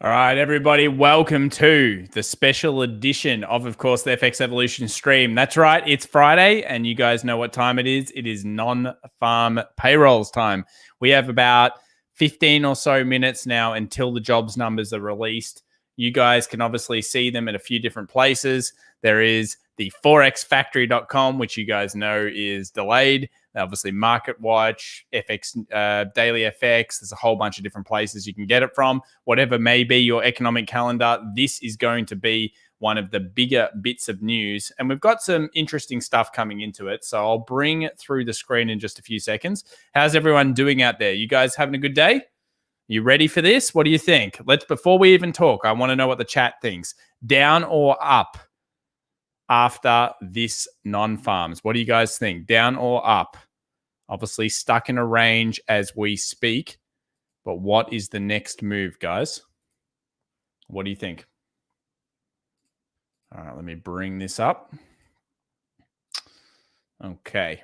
All right, everybody, welcome to the special edition of course, the FX Evolution stream. That's right, it's Friday, and you guys know what time it is. It is non-farm payrolls time. We have about 15 or so minutes now until the jobs numbers are released. You guys can obviously see them at a few different places. There is the forexfactory.com, which you guys know is delayed. Obviously, Market Watch, FX, Daily FX. There's a whole bunch of different places you can get it from. Whatever may be your economic calendar, this is going to be one of the bigger bits of news. And we've got some interesting stuff coming into it. So I'll bring it through the screen in just a few seconds. How's everyone doing out there? You guys having a good day? You ready for this? What do you think? Before we even talk, I want to know what the chat thinks. Down or up after this non-farms? What do you guys think? Down or up? Obviously stuck in a range as we speak. But what is the next move, guys? What do you think? All right, let me bring this up. Okay.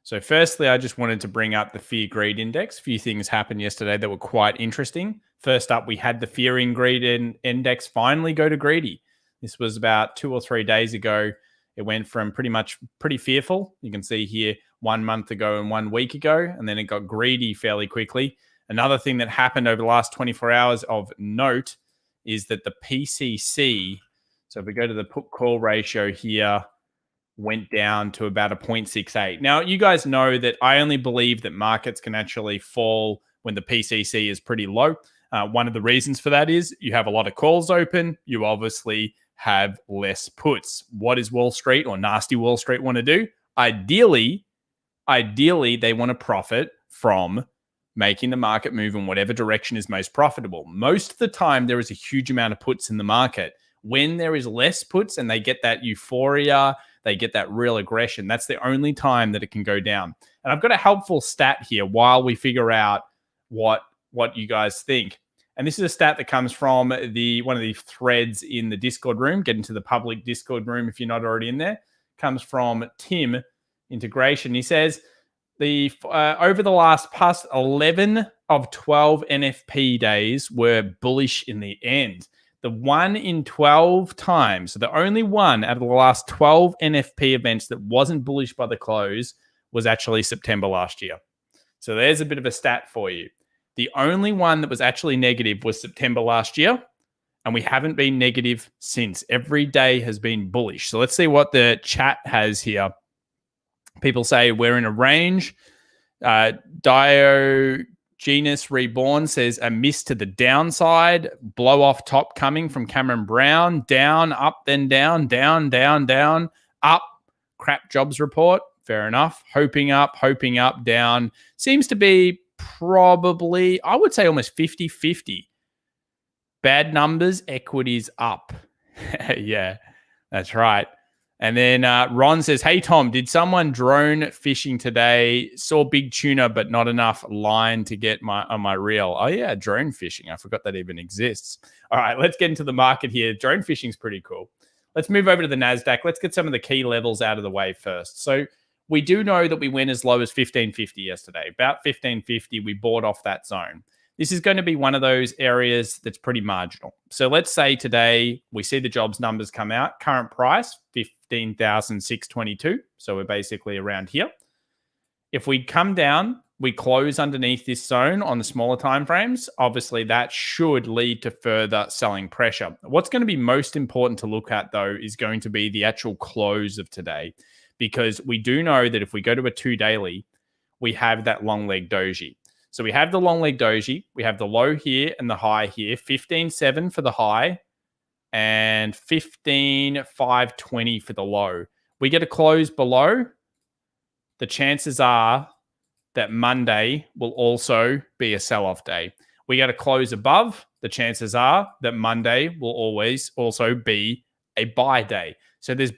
So firstly, I just wanted to bring up the Fear Greed Index. A few things happened yesterday that were quite interesting. First up, we had the Fear and Greed Index finally go to greedy. This was about 2 or 3 days ago. It went from pretty fearful. You can see here 1 month ago and 1 week ago, and then it got greedy fairly quickly. Another thing that happened over the last 24 hours of note is that the PCC, so if we go to the put call ratio here, went down to about a 0.68. Now, you guys know that I only believe that markets can actually fall when the PCC is pretty low. One of the reasons for that is you have a lot of calls open. You obviously have less puts. What does Wall Street or nasty Wall Street want to do? Ideally, they want to profit from making the market move in whatever direction is most profitable. Most of the time, there is a huge amount of puts in the market. When there is less puts and they get that euphoria, they get that real aggression, that's the only time that it can go down. And I've got a helpful stat here while we figure out what you guys think. And this is a stat that comes from one of the threads in the Discord room. Get into the public Discord room if you're not already in there. Comes from Tim Integration. He says over the past 11 of 12 NFP days were bullish in the end. The 1 in 12 times, so the only one out of the last 12 NFP events that wasn't bullish by the close was actually September last year. So there's a bit of a stat for you. The only one that was actually negative was September last year, and we haven't been negative since. Every day has been bullish. So let's see what the chat has here. People say we're in a range. Diogenes Reborn says a miss to the downside. Blow off top coming from Cameron Brown. Down, up, then down, down, down, down, up. Crap jobs report. Fair enough. Hoping up, down. Seems to be probably, I would say, almost 50-50. Bad numbers, equities up. Yeah, that's right. And then Ron says, hey, Tom, did someone drone fishing today? Saw big tuna, but not enough line to get on my reel. Oh, yeah, drone fishing. I forgot that even exists. All right, let's get into the market here. Drone fishing is pretty cool. Let's move over to the Nasdaq. Let's get some of the key levels out of the way first. So we do know that we went as low as 1550 yesterday. About 1550, we bought off that zone. This is going to be one of those areas that's pretty marginal. So let's say today we see the jobs numbers come out. Current price, 15,622. So we're basically around here. If we come down, we close underneath this zone on the smaller timeframes. Obviously, that should lead to further selling pressure. What's going to be most important to look at, though, is going to be the actual close of today. Because we do know that if we go to a 2 daily, we have that long leg doji. So we have the long leg doji, we have the low here and the high here, 15.7 for the high and 15.520 for the low. We get a close below, the chances are that Monday will also be a sell-off day. We get a close above, the chances are that Monday will always also be a buy day. So there's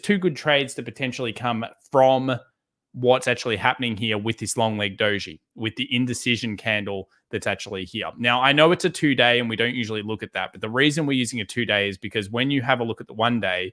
two good trades to potentially come from what's actually happening here with this long leg doji, with the indecision candle that's actually here. Now, I know it's a 2 day and we don't usually look at that, but the reason we're using a 2 day is because when you have a look at the 1 day,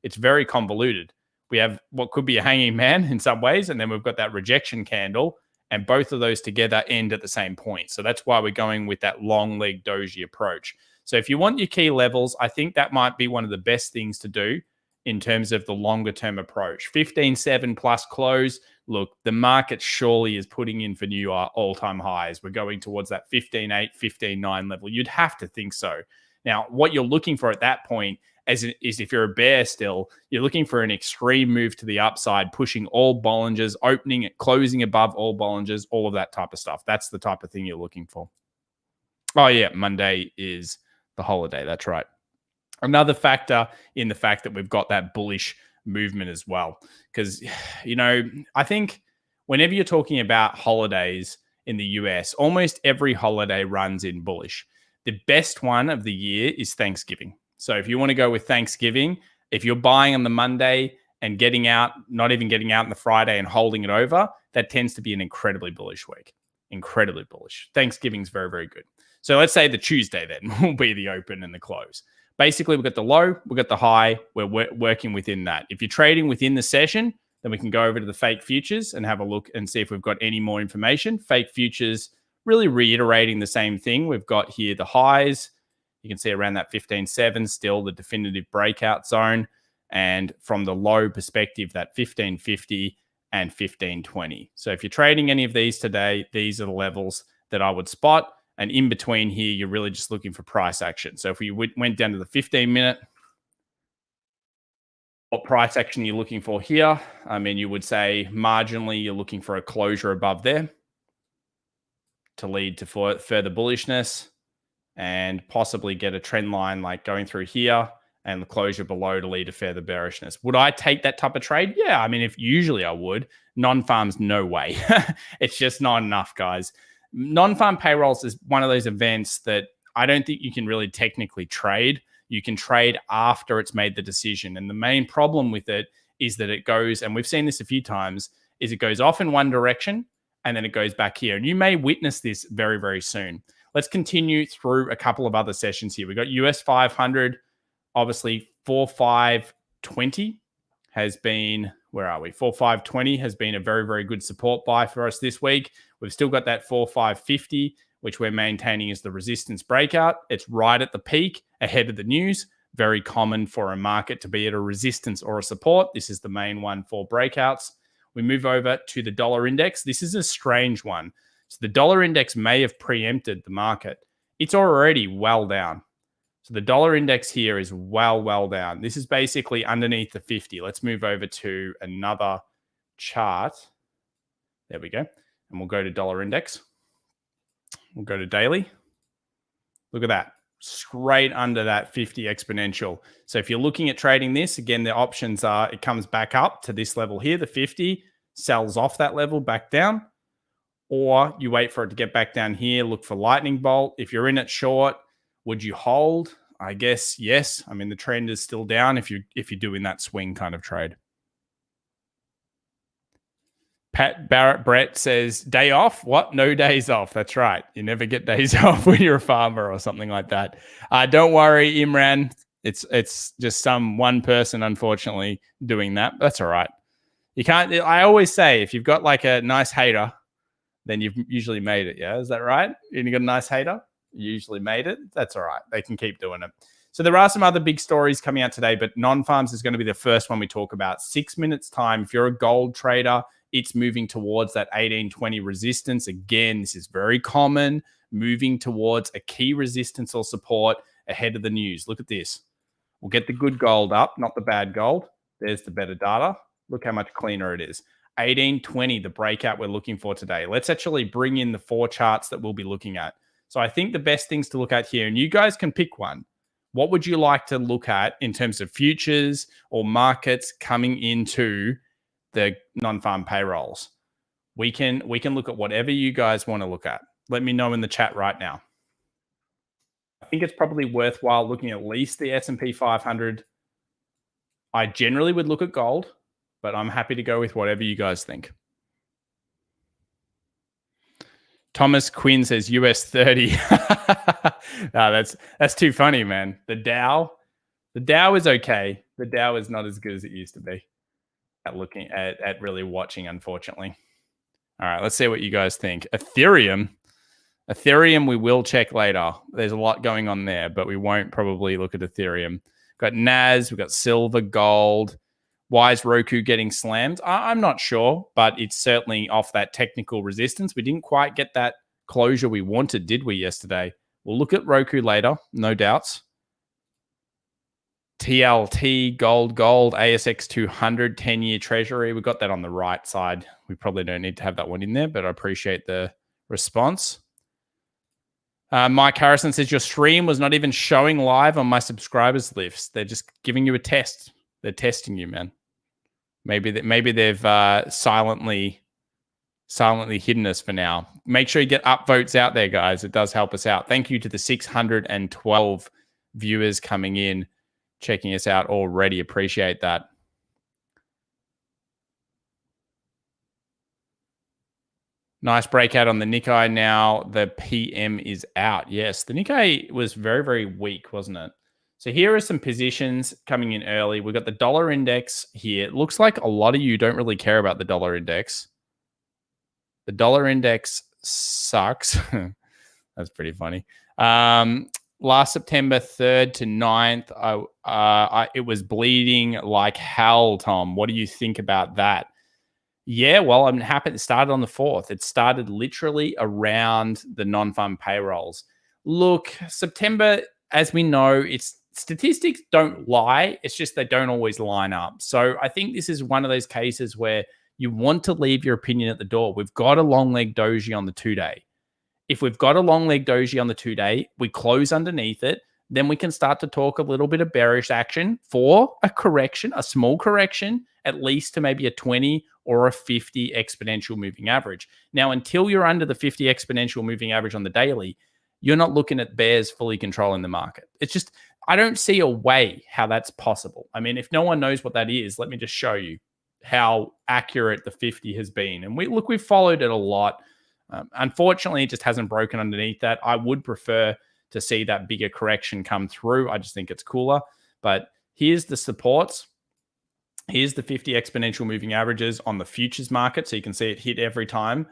it's very convoluted. We have what could be a hanging man in some ways, and then we've got that rejection candle, and both of those together end at the same point. So that's why we're going with that long leg doji approach. So if you want your key levels, I think that might be one of the best things to do in terms of the longer term approach. 15.7 plus close. Look, the market surely is putting in for new all-time highs. We're going towards that 15.8, 15.9 level. You'd have to think so. Now, what you're looking for at that point is if you're a bear still, you're looking for an extreme move to the upside, pushing all Bollingers, opening it, closing above all Bollingers, all of that type of stuff. That's the type of thing you're looking for. Oh, yeah, Monday is the holiday. That's right. Another factor in the fact that we've got that bullish movement as well. Because, I think whenever you're talking about holidays in the US, almost every holiday runs in bullish. The best one of the year is Thanksgiving. So if you want to go with Thanksgiving, if you're buying on the Monday and getting out, not even getting out on the Friday and holding it over, that tends to be an incredibly bullish week. Incredibly bullish. Thanksgiving's very, very good. So let's say the Tuesday then will be the open and the close. Basically, we've got the low, we've got the high. We're working within that. If you're trading within the session, then we can go over to the fake futures and have a look and see if we've got any more information. Fake futures really reiterating the same thing. We've got here the highs. You can see around that 15.7, still the definitive breakout zone. And from the low perspective, that 15.50 and 15.20. So if you're trading any of these today, these are the levels that I would spot. And in between here, you're really just looking for price action. So if we went down to the 15-minute, what price action you're looking for here? I mean, you would say marginally you're looking for a closure above there to lead to further bullishness and possibly get a trend line like going through here and the closure below to lead to further bearishness. Would I take that type of trade? Yeah, I mean, if usually I would. Non-farms, no way. It's just not enough, guys. Non-farm payrolls is one of those events that I don't think you can really technically trade. You can trade after it's made the decision. And the main problem with it is that it goes, and we've seen this a few times, is it goes off in one direction and then it goes back here. And you may witness this very, very soon. Let's continue through a couple of other sessions here. We've got US 500, obviously 4.520 has been, where are we? 4.520 has been a very, very good support buy for us this week. We've still got that 4.550, which we're maintaining as the resistance breakout. It's right at the peak ahead of the news. Very common for a market to be at a resistance or a support. This is the main one for breakouts. We move over to the dollar index. This is a strange one. So the dollar index may have preempted the market. It's already well down. So the dollar index here is well down. This is basically underneath the 50. Let's move over to another chart. There we go. And we'll go to dollar index. We'll go to daily. Look at that. Straight under that 50 exponential. So if you're looking at trading this, again, the options are it comes back up to this level here, the 50, sells off that level back down, or you wait for it to get back down here, look for lightning bolt. If you're in it short, would you hold? I guess yes. I mean, the trend is still down if you're doing that swing kind of trade. Pat Barrett Brett says, day off? What? No days off. That's right. You never get days off when you're a farmer or something like that. Don't worry, Imran. It's just some one person, unfortunately, doing that. That's all right. You can't. I always say, if you've got like a nice hater, then you've usually made it. Yeah, is that right? You got a nice hater? You usually made it. That's all right. They can keep doing it. So there are some other big stories coming out today, but non-farms is going to be the first one we talk about. 6 minutes time. If you're a gold trader, it's moving towards that 1820 resistance. Again, this is very common, moving towards a key resistance or support ahead of the news. Look at this. We'll get the good gold up, not the bad gold. There's the better data. Look how much cleaner it is. 1820, the breakout we're looking for today. Let's actually bring in the 4 charts that we'll be looking at. So I think the best things to look at here, and you guys can pick one. What would you like to look at in terms of futures or markets coming into the non-farm payrolls? We can look at whatever you guys want to look at. Let me know in the chat right now. I think it's probably worthwhile looking at least the S&P 500. I generally would look at gold, but I'm happy to go with whatever you guys think. Thomas Quinn says US 30. No, that's too funny, man. The Dow is okay. The Dow is not as good as it used to be at looking at really watching, unfortunately. All right, let's see what you guys think. Ethereum, we will check later. There's a lot going on there, but we won't probably look at Ethereum. Got NAS, we've got silver, gold. Why is Roku getting slammed? I'm not sure, but it's certainly off that technical resistance. We didn't quite get that closure we wanted, did we, yesterday? We'll look at Roku later, no doubts. TLT, gold, ASX 200, 10-year treasury. We got that on the right side. We probably don't need to have that one in there, but I appreciate the response. Mike Harrison says, your stream was not even showing live on my subscribers list. They're just giving you a test. They're testing you, man. Maybe they've silently hidden us for now. Make sure you get upvotes out there, guys. It does help us out. Thank you to the 612 viewers coming in, checking us out already. Appreciate that. Nice breakout on the Nikkei. Now the PM is out. Yes, the Nikkei was very, very weak, wasn't it? So here are some positions coming in early. We've got the dollar index here. It looks like a lot of you don't really care about the dollar index. The dollar index sucks. That's pretty funny. Last September 3rd to 9th, it was bleeding like hell, Tom. What do you think about that? Yeah, well, I'm happy it started on the 4th. It started literally around the non-farm payrolls. Look, September, as we know, statistics don't lie. It's just they don't always line up. So I think this is one of those cases where you want to leave your opinion at the door. We've got a long leg doji on the 2-day. If we've got a long leg doji on the 2-day, we close underneath it, then we can start to talk a little bit of bearish action for a correction, a small correction, at least to maybe a 20 or a 50 exponential moving average. Now, until you're under the 50 exponential moving average on the daily, you're not looking at bears fully controlling the market. It's just, I don't see a way how that's possible. I mean, if no one knows what that is, let me just show you how accurate the 50 has been. And we've followed it a lot. Unfortunately, it just hasn't broken underneath that. I would prefer to see that bigger correction come through. I just think it's cooler. But here's the supports. Here's the 50 exponential moving averages on the futures market. So you can see it hit every time.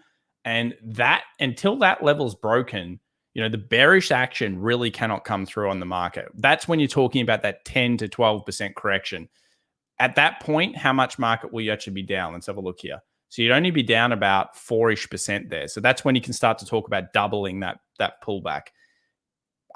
And that, until that level's broken, the bearish action really cannot come through on the market. That's when you're talking about that 10 to 12% correction. At that point, how much market will you actually be down? Let's have a look here. So you'd only be down about 4-ish% there. So that's when you can start to talk about doubling that pullback.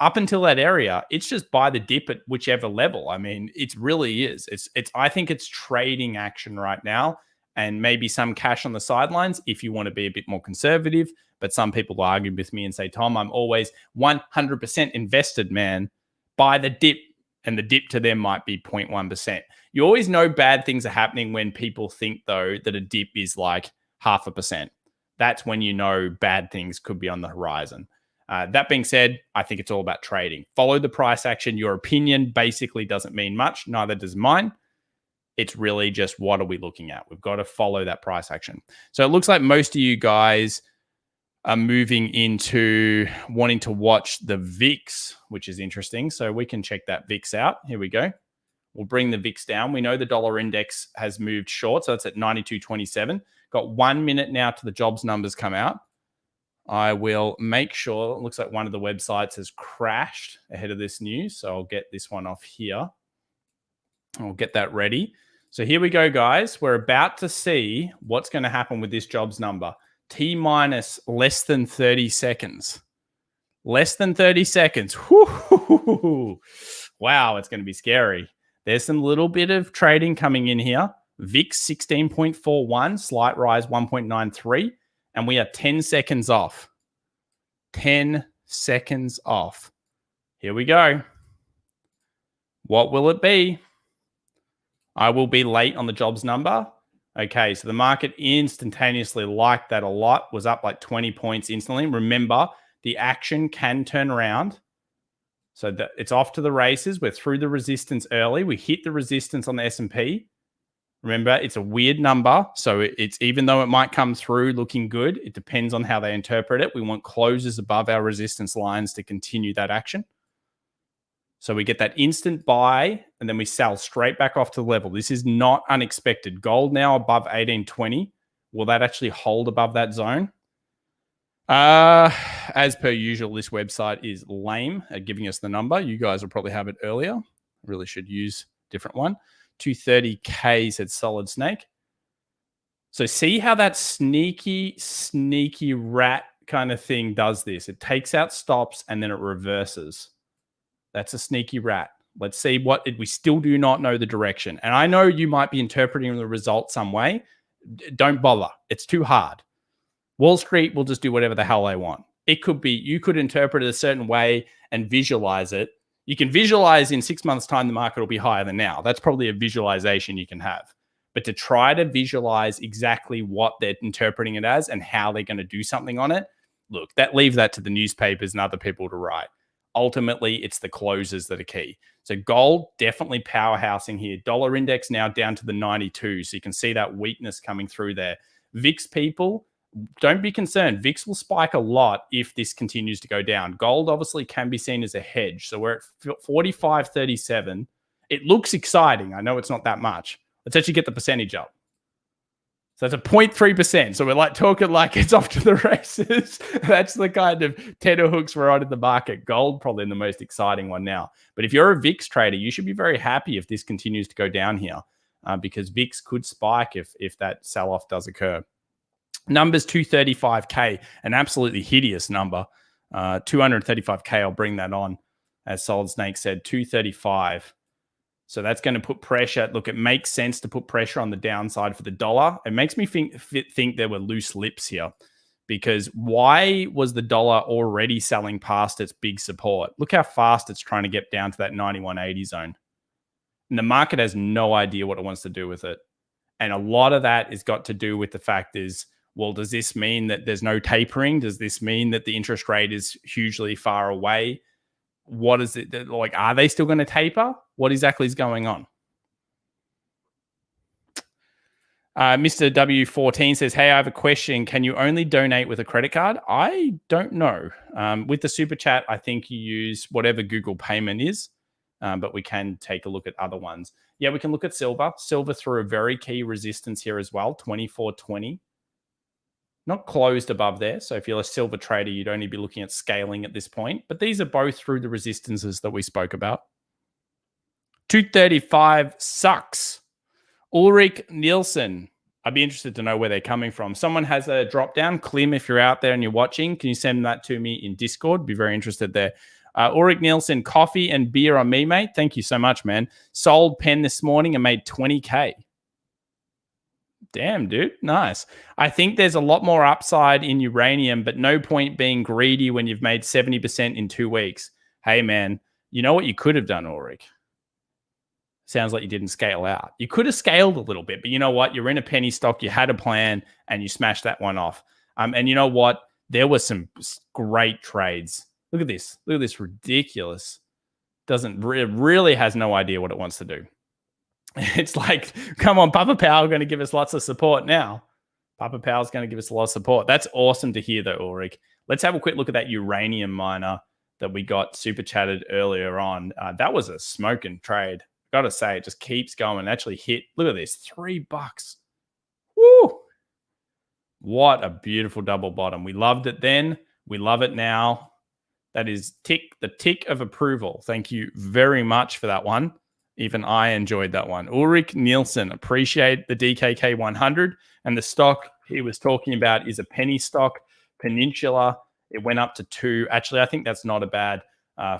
Up until that area, it's just buy the dip at whichever level. I mean, it really is. I think it's trading action right now, and maybe some cash on the sidelines if you want to be a bit more conservative. But some people argue with me and say, Tom, I'm always 100% invested, man. Buy the dip, and the dip to them might be 0.1%. You always know bad things are happening when people think, though, that a dip is like 0.5%. That's when you know bad things could be on the horizon. That being said, I think it's all about trading. Follow the price action. Your opinion basically doesn't mean much. Neither does mine. It's really just what are we looking at? We've got to follow that price action. So it looks like most of you guys are moving into wanting to watch the VIX, which is interesting. So we can check that VIX out. Here we go. We'll bring the VIX down. We know the dollar index has moved short, so it's at 92.27. Got 1 minute now to the jobs numbers come out. I will make sure. It looks like one of the websites has crashed ahead of this news, so I'll get this one off here. I'll get that ready. So here we go, guys. We're about to see what's going to happen with this jobs number. T minus less than 30 seconds. Less than 30 seconds. Woo-hoo-hoo-hoo. Wow, it's going to be scary. There's some little bit of trading coming in here. VIX 16.41, slight rise 1.93, and we are 10 seconds off. 10 seconds off. Here we go. What will it be? I will be late on the jobs number. Okay, so the market instantaneously liked that a lot, was up like 20 points instantly. Remember, the action can turn around. So it's off to the races. We're through the resistance early. We hit the resistance on the S&P. Remember, it's a weird number. So it's, even though it might come through looking good, it depends on how they interpret it. We want closes above our resistance lines to continue that action. So we get that instant buy, and then we sell straight back off to the level. This is not unexpected. Gold now above 1820. Will that actually hold above that zone? As per usual, this website is lame at giving us the number. You guys will probably have it earlier. Really should use a different one. 230K said Solid Snake. So see how that sneaky rat kind of thing does this. It takes out stops and then it reverses. That's a sneaky rat. Let's see what we still do not know the direction. And I know you might be interpreting the result some way. Don't bother. It's too hard. Wall Street will just do whatever the hell they want. It could be, you could interpret it a certain way and visualize it. You can visualize in 6 months' time, the market will be higher than now. That's probably a visualization you can have. But to try to visualize exactly what they're interpreting it as and how they're going to do something on it, look, leave that to the newspapers and other people to write. Ultimately, it's the closes that are key. So gold, definitely powerhousing here. Dollar index now down to the 92. So you can see that weakness coming through there. VIX people, don't be concerned. VIX will spike a lot if this continues to go down. Gold obviously can be seen as a hedge. So we're at 45.37. It looks exciting. I know it's not that much. Let's actually get the percentage up. So that's a 0.3%. So we're like talking like it's off to the races. That's the kind of tenor hooks we're on in the market. Gold probably the most exciting one now. But if you're a VIX trader, you should be very happy if this continues to go down here because VIX could spike if that sell-off does occur. Numbers 235K, an absolutely hideous number. 235K, I'll bring that on. As Solid Snake said, 235. So that's going to put pressure. Look, it makes sense to put pressure on the downside for the dollar. It makes me think there were loose lips here because why was the dollar already selling past its big support? Look how fast it's trying to get down to that 91.80 zone. And the market has no idea what it wants to do with it. And a lot of that has got to do with the fact is, well, does this mean that there's no tapering? Does this mean that the interest rate is hugely far away? What is it like? Are they still going to taper? What exactly is going on? Mr. W14 says, hey, I have a question. Can you only donate with a credit card? I don't know. With the super chat, I think you use whatever Google payment is, but we can take a look at other ones. Yeah, we can look at silver. Silver through a very key resistance here as well, 24.20. Not closed above there. So if you're a silver trader, you'd only be looking at scaling at this point. But these are both through the resistances that we spoke about. 235 sucks. Ulrich Nielsen. I'd be interested to know where they're coming from. Someone has a drop down. Klim, if you're out there and you're watching, can you send that to me in Discord? Be very interested there. Ulrich Nielsen, coffee and beer on me, mate. Thank you so much, man. Sold pen this morning and made 20K. Damn, dude. Nice. I think there's a lot more upside in uranium, but no point being greedy when you've made 70% in 2 weeks. Hey, man, you know what you could have done, Ulrich? Sounds like you didn't scale out. You could have scaled a little bit, but you know what? You're in a penny stock. You had a plan and you smashed that one off. And you know what? There were some great trades. Look at this. Look at this. Ridiculous. Really has no idea what it wants to do. It's like, come on, Papa Powell going to give us lots of support now. Papa Powell's going to give us a lot of support. That's awesome to hear, though, Ulrich. Let's have a quick look at that uranium miner that we got super chatted earlier on. That was a smoking trade. Got to say, it just keeps going. Actually hit, look at this, $3. Woo! What a beautiful double bottom. We loved it then. We love it now. That is the tick of approval. Thank you very much for that one. Even I enjoyed that one. Ulrich Nielsen, appreciate the DKK 100. And the stock he was talking about is a penny stock, Peninsula. It went up to 2. Actually, I think that's not a bad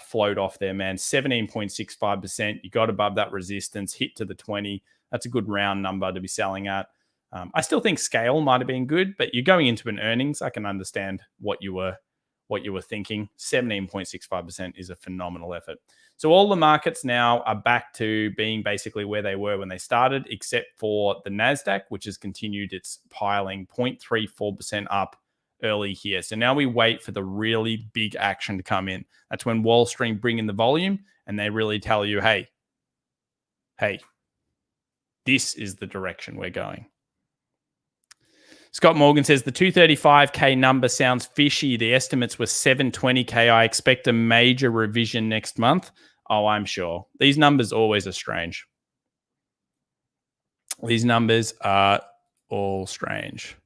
float off there, man. 17.65%. You got above that resistance, hit to the 20. That's a good round number to be selling at. I still think scale might have been good, but you're going into an earnings. I can understand what you were thinking. 17.65% is a phenomenal effort. So all the markets now are back to being basically where they were when they started, except for the Nasdaq, which has continued its piling 0.34% up early here. So now we wait for the really big action to come in. That's when Wall Street bring in the volume and they really tell you, hey, this is the direction we're going. Scott Morgan says the 235K number sounds fishy. The estimates were 720K. I expect a major revision next month. Oh, I'm sure. These numbers always are strange. These numbers are all strange.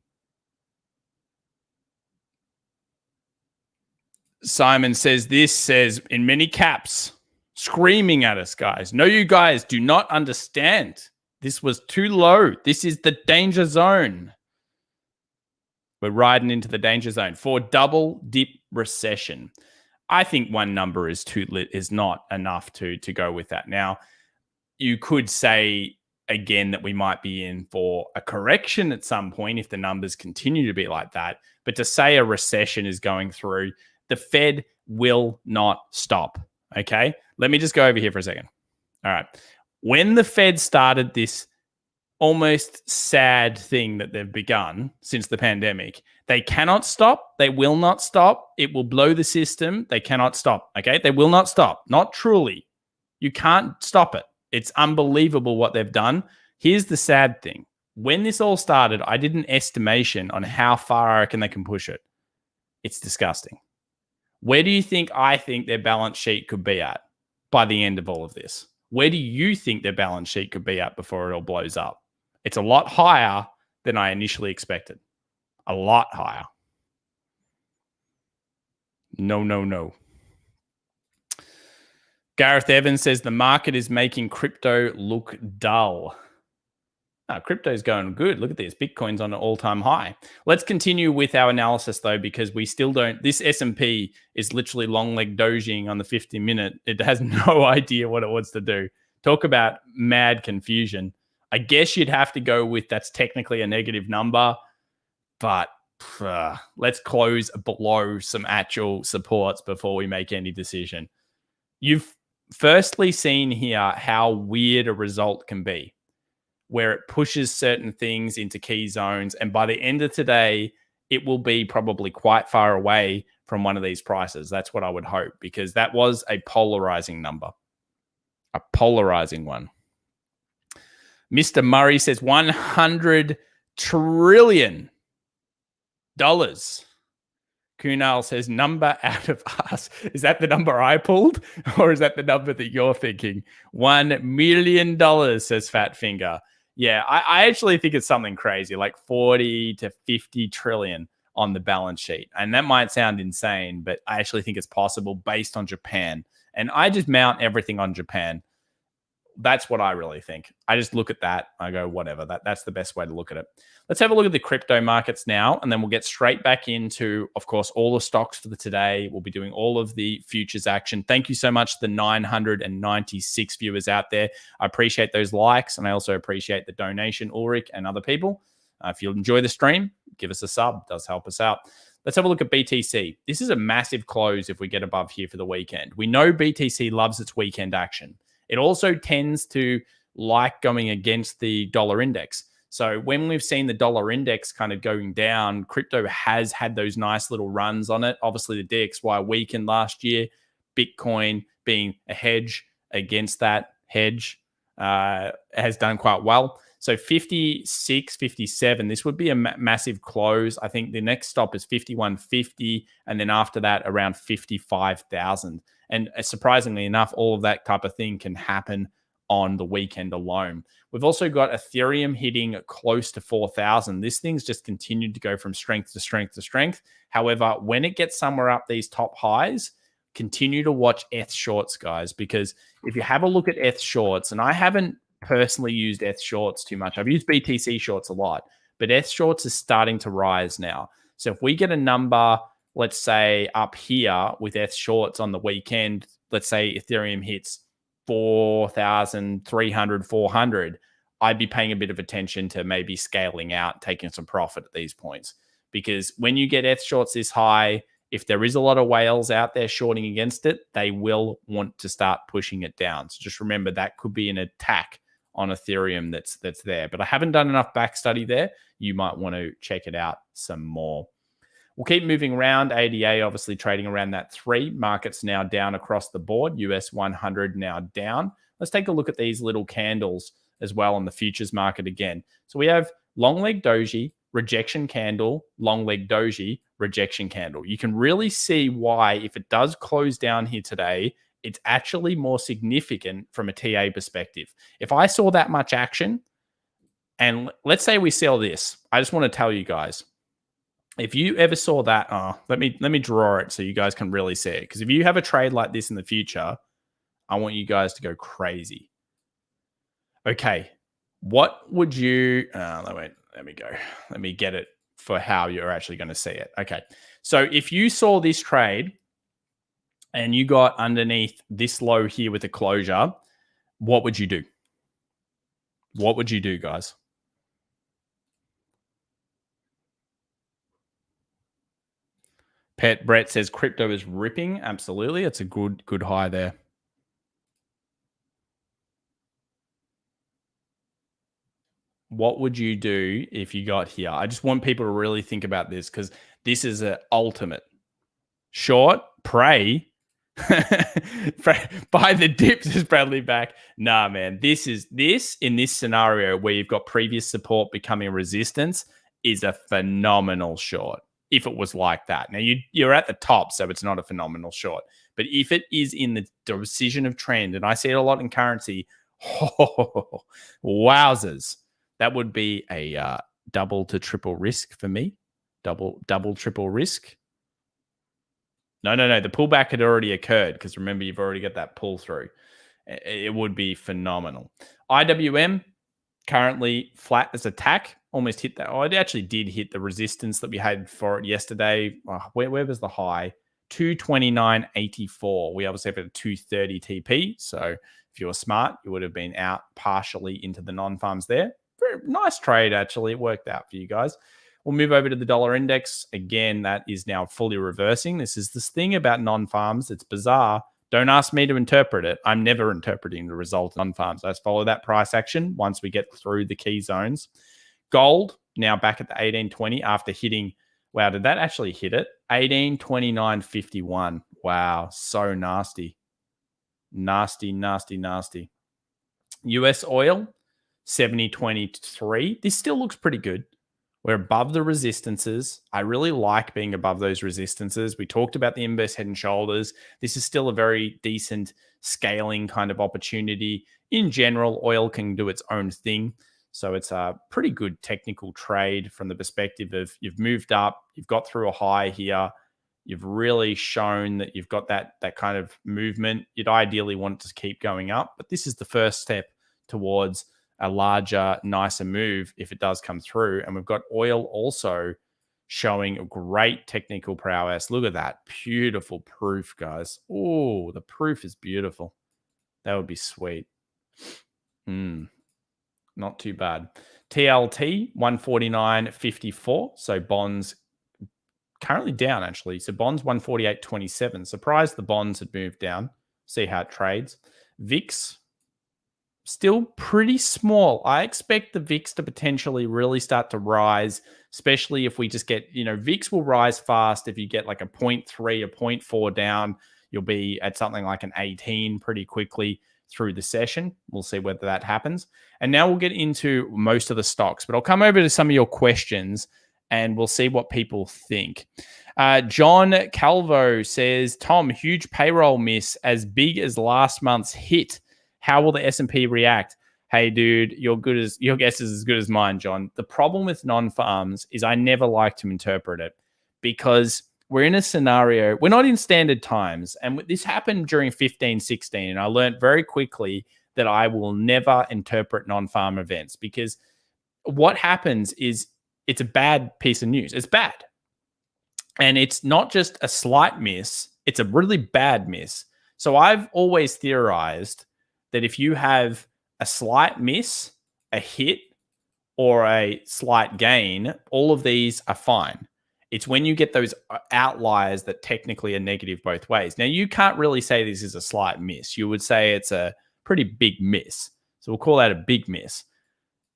Simon says this, says in many caps, screaming at us, guys. No, you guys do not understand. This was too low. This is the danger zone. We're riding into the danger zone for double dip recession. I think one number is not enough to go with that. Now, you could say again that we might be in for a correction at some point if the numbers continue to be like that. But to say a recession is going through, the Fed will not stop. Okay, let me just go over here for a second. All right, when the Fed started this almost sad thing that they've begun since the pandemic, they cannot stop. They will not stop. It will blow the system. They cannot stop. Okay, they will not stop. Not truly. You can't stop it. It's unbelievable what they've done. Here's the sad thing. When this all started, I did an estimation on how far I reckon they can push it. It's disgusting. Where do you think I think their balance sheet could be at by the end of all of this? Where do you think their balance sheet could be at before it all blows up? It's a lot higher than I initially expected. A lot higher. No. Gareth Evans says the market is making crypto look dull. No, crypto's going good. Look at this. Bitcoin's on an all-time high. Let's continue with our analysis, though, because we still don't... This S&P is literally long-leg dojing on the 50-minute. It has no idea what it wants to do. Talk about mad confusion. I guess you'd have to go with that's technically a negative number, but let's close below some actual supports before we make any decision. You've firstly seen here how weird a result can be, where it pushes certain things into key zones. And by the end of today, it will be probably quite far away from one of these prices. That's what I would hope, because that was a polarizing number, a polarizing one. Mr. Murray says $100 trillion. Kunal says number out of us. Is that the number I pulled, or is that the number that you're thinking? $1 million, says Fat Finger. Yeah, I actually think it's something crazy, like 40 to 50 trillion on the balance sheet. And that might sound insane, but I actually think it's possible based on Japan. And I just mount everything on Japan. That's what I really think. I just look at that. I go, whatever. That's the best way to look at it. Let's have a look at the crypto markets now, and then we'll get straight back into, of course, all the stocks for the today. We'll be doing all of the futures action. Thank you so much to the 996 viewers out there. I appreciate those likes, and I also appreciate the donation, Ulrich and other people. If you enjoy the stream, give us a sub. It does help us out. Let's have a look at BTC. This is a massive close if we get above here for the weekend. We know BTC loves its weekend action. It also tends to like going against the dollar index. So when we've seen the dollar index kind of going down, crypto has had those nice little runs on it. Obviously, the DXY weakened last year. Bitcoin being a hedge against that hedge has done quite well. So 56, 57, this would be a massive close. I think the next stop is 51.50, and then after that, around 55,000. And surprisingly enough, all of that type of thing can happen on the weekend alone. We've also got Ethereum hitting close to 4,000. This thing's just continued to go from strength to strength to strength. However, when it gets somewhere up these top highs, continue to watch ETH shorts, guys, because if you have a look at ETH shorts, and I haven't personally used ETH shorts too much. I've used BTC shorts a lot, but ETH shorts is starting to rise now. So if we get a number, let's say up here with ETH shorts on the weekend, let's say Ethereum hits 4,300, 400, I'd be paying a bit of attention to maybe scaling out, taking some profit at these points. Because when you get ETH shorts this high, if there is a lot of whales out there shorting against it, they will want to start pushing it down. So just remember that could be an attack on Ethereum that's there. But I haven't done enough back study there. You might want to check it out some more. We'll keep moving around. ADA obviously trading around that 3. Markets now down across the board. US 100 now down. Let's take a look at these little candles as well on the futures market again. So we have long leg doji, rejection candle, long leg doji, rejection candle. You can really see why, if it does close down here today, it's actually more significant from a TA perspective. If I saw that much action, and let's say we sell this, I just want to tell you guys, If you ever saw that, let me draw it so you guys can really see it. Because if you have a trade like this in the future, I want you guys to go crazy. Okay, what would you? Wait, let me go. Let me get it for how you're actually going to see it. Okay, so if you saw this trade and you got underneath this low here with a closure, what would you do? What would you do, guys? Pet Brett says crypto is ripping. Absolutely. It's a good high there. What would you do if you got here? I just want people to really think about this because this is an ultimate. Short, pray. Buy the dips is Bradley back. Nah, man. This in this scenario where you've got previous support becoming resistance is a phenomenal short. If it was like that. Now you're at the top, so it's not a phenomenal short. But if it is in the decision of trend, and I see it a lot in currency, wowzers. That would be a double to triple risk for me. Double, triple risk. No. The pullback had already occurred because remember, you've already got that pull through. It would be phenomenal. IWM currently flat as attack. Almost hit that. Oh, it actually did hit the resistance that we had for it yesterday. Where was the high? 229.84. We obviously have a 230 TP. So if you were smart, you would have been out partially into the non-farms there. Very nice trade, actually. It worked out for you guys. We'll move over to the dollar index. Again, that is now fully reversing. This is this thing about non-farms. It's bizarre. Don't ask me to interpret it. I'm never interpreting the result of non-farms. Let's follow that price action once we get through the key zones. Gold now back at the 1820 after hitting, wow, did that actually hit it? 1829.51. Wow, so nasty. Nasty. US oil, 70.23. This still looks pretty good. We're above the resistances. I really like being above those resistances. We talked about the inverse head and shoulders. This is still a very decent scaling kind of opportunity. In general, oil can do its own thing. So it's a pretty good technical trade from the perspective of you've moved up, you've got through a high here, you've really shown that you've got that kind of movement. You'd ideally want it to keep going up, but this is the first step towards a larger, nicer move if it does come through. And we've got oil also showing a great technical prowess. Look at that. Beautiful proof, guys. Oh, the proof is beautiful. That would be sweet. Not too bad. TLT 149.54. So bonds currently down, actually. So bonds 148.27. Surprised the bonds had moved down. See how it trades. VIX still pretty small. I expect the VIX to potentially really start to rise, especially if we just get, VIX will rise fast. If you get like a 0.3, a 0.4 down, you'll be at something like an 18 pretty quickly through the session. We'll see whether that happens. And now we'll get into most of the stocks, but I'll come over to some of your questions and we'll see what people think. John Calvo says, Tom, huge payroll miss as big as last month's hit. How will the S&P react? Hey, dude, your guess is as good as mine, John. The problem with non-farms is I never like to interpret it because we're in a scenario, we're not in standard times. And this happened during 15, 16. And I learned very quickly that I will never interpret non-farm events because what happens is it's a bad piece of news. It's bad. And it's not just a slight miss. It's a really bad miss. So I've always theorized that if you have a slight miss, a hit, or a slight gain, all of these are fine. It's when you get those outliers that technically are negative both ways. Now, you can't really say this is a slight miss. You would say it's a pretty big miss. So we'll call that a big miss.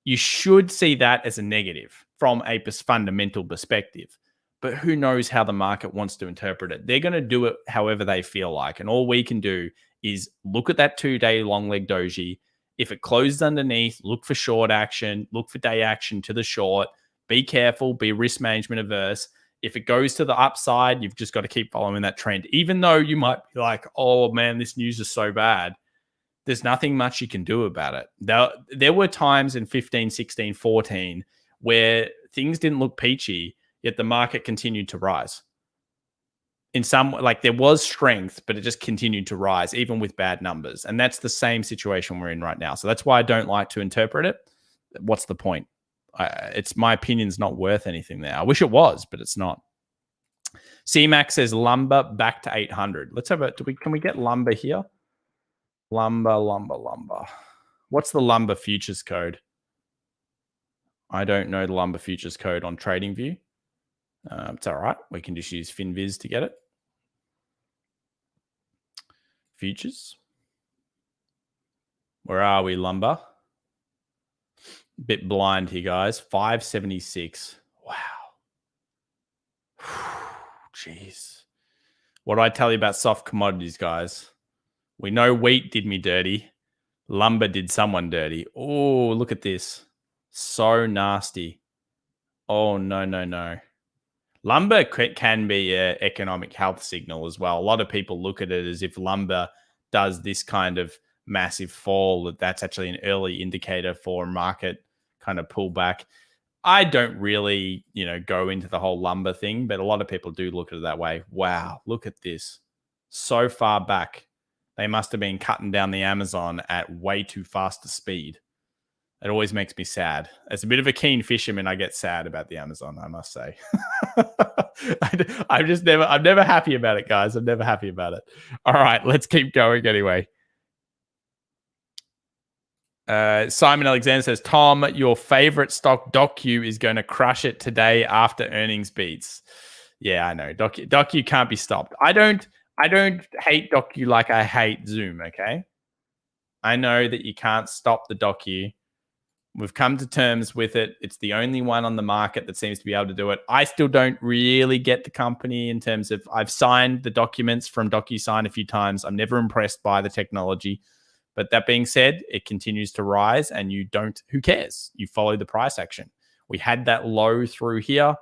You should see that as a negative from a fundamental perspective. But who knows how the market wants to interpret it? They're going to do it however they feel like. And all we can do is look at that 2-day long leg doji. If it closes underneath, look for short action, look for day action to the short. Be careful, be risk management averse. If it goes to the upside, you've just got to keep following that trend. Even though you might be like, oh man, this news is so bad. There's nothing much you can do about it. There were times in 15, 16, 14 where things didn't look peachy. yet the market continued to rise. In some, like there was strength, but it just continued to rise, even with bad numbers. And that's the same situation we're in right now. So that's why I don't like to interpret it. What's the point? It's my opinion's not worth anything there. I wish it was, but it's not. CMAX says lumber back to 800. Let's have a, can we get lumber here? Lumber. What's the lumber futures code? I don't know the lumber futures code on TradingView. It's all right. We can just use FinViz to get it. Futures. Where are we, lumber? Bit blind here, guys. 576. Wow. Jeez. What do I tell you about soft commodities, guys? We know wheat did me dirty. Lumber did someone dirty. Oh, look at this. So nasty. Oh, no. Lumber can be an economic health signal as well. A lot of people look at it as if lumber does this kind of massive fall, that's actually an early indicator for market kind of pullback. I don't really, go into the whole lumber thing, but a lot of people do look at it that way. Wow, look at this. So far back. They must have been cutting down the Amazon at way too fast a speed. It always makes me sad. As a bit of a keen fisherman, I get sad about the Amazon, I must say. I'm never happy about it, guys. I'm never happy about it. All right, let's keep going anyway. Simon Alexander says, Tom, your favorite stock, GOOO, is going to crush it today after earnings beats. Yeah, I know. GOOO can't be stopped. I don't hate GOOO like I hate Zoom, okay? I know that you can't stop the GOOO. We've come to terms with it. It's the only one on the market that seems to be able to do it. I still don't really get the company in terms of, I've signed the documents from DocuSign a few times. I'm never impressed by the technology. But that being said, it continues to rise and who cares? You follow the price action. We had that low through here.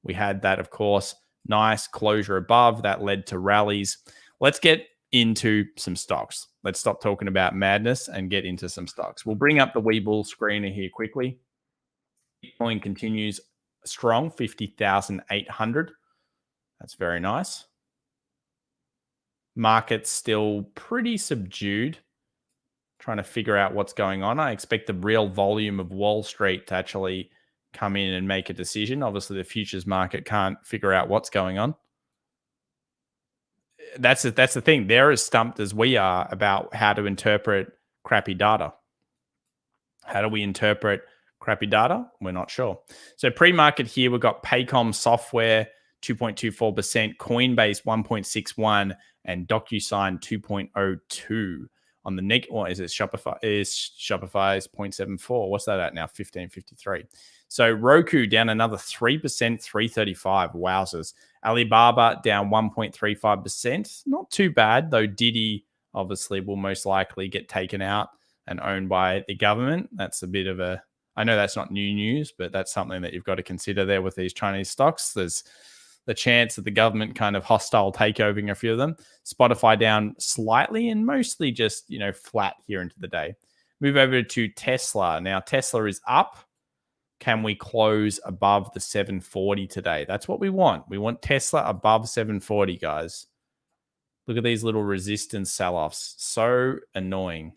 We had that, of course, nice closure above that led to rallies. Let's get into some stocks. Let's stop talking about madness and get into some stocks. We'll bring up the Webull screener here quickly. Bitcoin continues strong, 50,800. That's very nice. Market's still pretty subdued. Trying to figure out what's going on. I expect the real volume of Wall Street to actually come in and make a decision. Obviously, the futures market can't figure out what's going on. That's the thing. They're as stumped as we are about how to interpret crappy data. How do we interpret crappy data? We're not sure. So pre-market here, we've got Paycom Software, 2.24%, Coinbase 1.61%, and DocuSign 2.02%. On the neck, or is it Shopify? Shopify's 0.74. What's that at now? 15.53. So Roku down another 3%, 335. Wowzers. Alibaba down 1.35%. Not too bad, though. Didi obviously will most likely get taken out and owned by the government. That's a bit of a, I know that's not new news, but that's something that you've got to consider there with these Chinese stocks. There's the chance of the government kind of hostile takeovering a few of them. Spotify down slightly and mostly just, flat here into the day. Move over to Tesla. Now, Tesla is up. Can we close above the 740 today? That's what we want. We want Tesla above 740, guys. Look at these little resistance sell-offs. So annoying.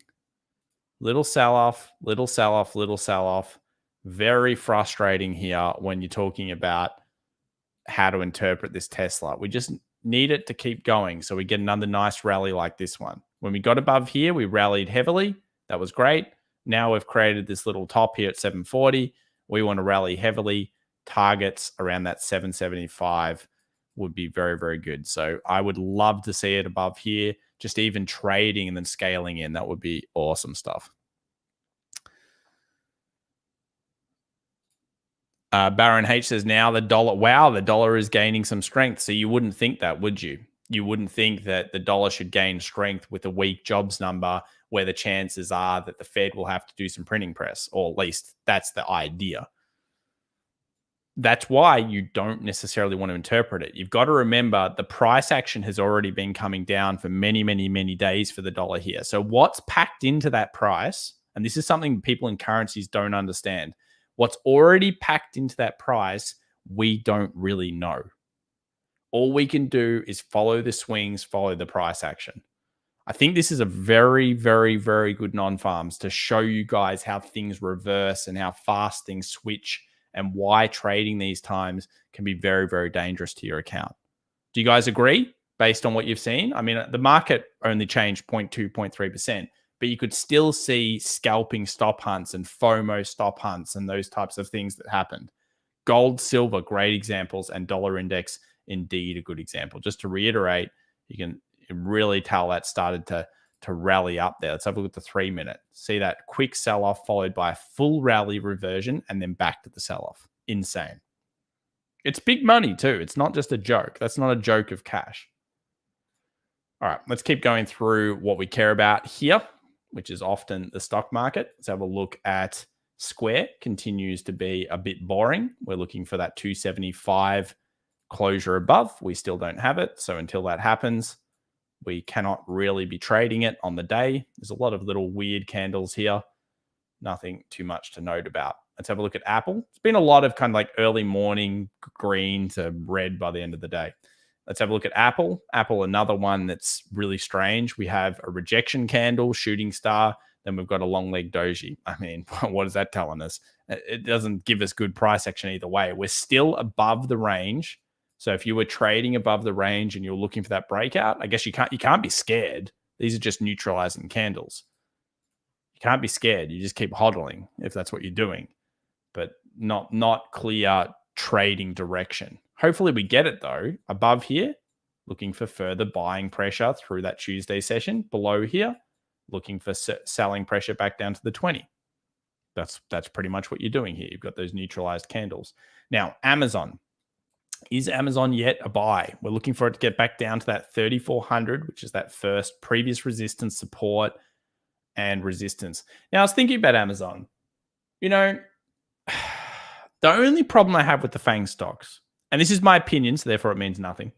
Little sell-off, little sell-off, little sell-off. Very frustrating here when you're talking about how to interpret this Tesla. We just need it to keep going so we get another nice rally like this one. When we got above here, we rallied heavily. That was great. Now we've created this little top here at 740. We want to rally heavily. Targets around that 775 would be very, very good. So I would love to see it above here, just even trading and then scaling in. That would be awesome stuff. Baron H says now the dollar, wow, the dollar is gaining some strength. So you wouldn't think that, would you? You wouldn't think that the dollar should gain strength with a weak jobs number where the chances are that the Fed will have to do some printing press, or at least that's the idea. That's why you don't necessarily want to interpret it. You've got to remember the price action has already been coming down for many, many, many days for the dollar here. So what's packed into that price, and this is something people in currencies don't understand, what's already packed into that price We don't really know. All we can do is follow the swings, follow the price action. I think this is a very, very, very good non-farms to show you guys how things reverse and how fast things switch and why trading these times can be very, very dangerous to your account. Do you guys agree based on what you've seen? I mean, the market only changed 0.2, 0.3%, but you could still see scalping stop hunts and FOMO stop hunts and those types of things that happened. Gold, silver, great examples, and dollar index, indeed a good example. Just to reiterate, you can really tell that started to rally up there. Let's have a look at the 3-minute. See that quick sell-off followed by a full rally reversion and then back to the sell-off. Insane. It's big money too. It's not just a joke. That's not a joke of cash. All right, let's keep going through what we care about here, which is often the stock market. Let's have a look at Square. Continues to be a bit boring. We're looking for that 275 closure above. We still don't have it. So until that happens, we cannot really be trading it on the day. There's a lot of little weird candles here. Nothing too much to note about. Let's have a look at Apple. It's been a lot of kind of like early morning green to red by the end of the day. Let's have a look at Apple. Apple, another one that's really strange. We have a rejection candle, shooting star. Then we've got a long leg doji. I mean, what is that telling us? It doesn't give us good price action either way. We're still above the range. So if you were trading above the range and you're looking for that breakout, I guess you can't be scared. These are just neutralizing candles. You can't be scared. You just keep hodling if that's what you're doing, but not clear trading direction. Hopefully we get it though. Above here, looking for further buying pressure through that Tuesday session. Below here, looking for selling pressure back down to the 20. That's pretty much what you're doing here. You've got those neutralized candles. Now, Amazon. Is Amazon yet a buy? We're looking for it to get back down to that 3,400, which is that first previous resistance, support, and resistance. Now, I was thinking about Amazon. You know, the only problem I have with the FANG stocks, and this is my opinion, so therefore it means nothing,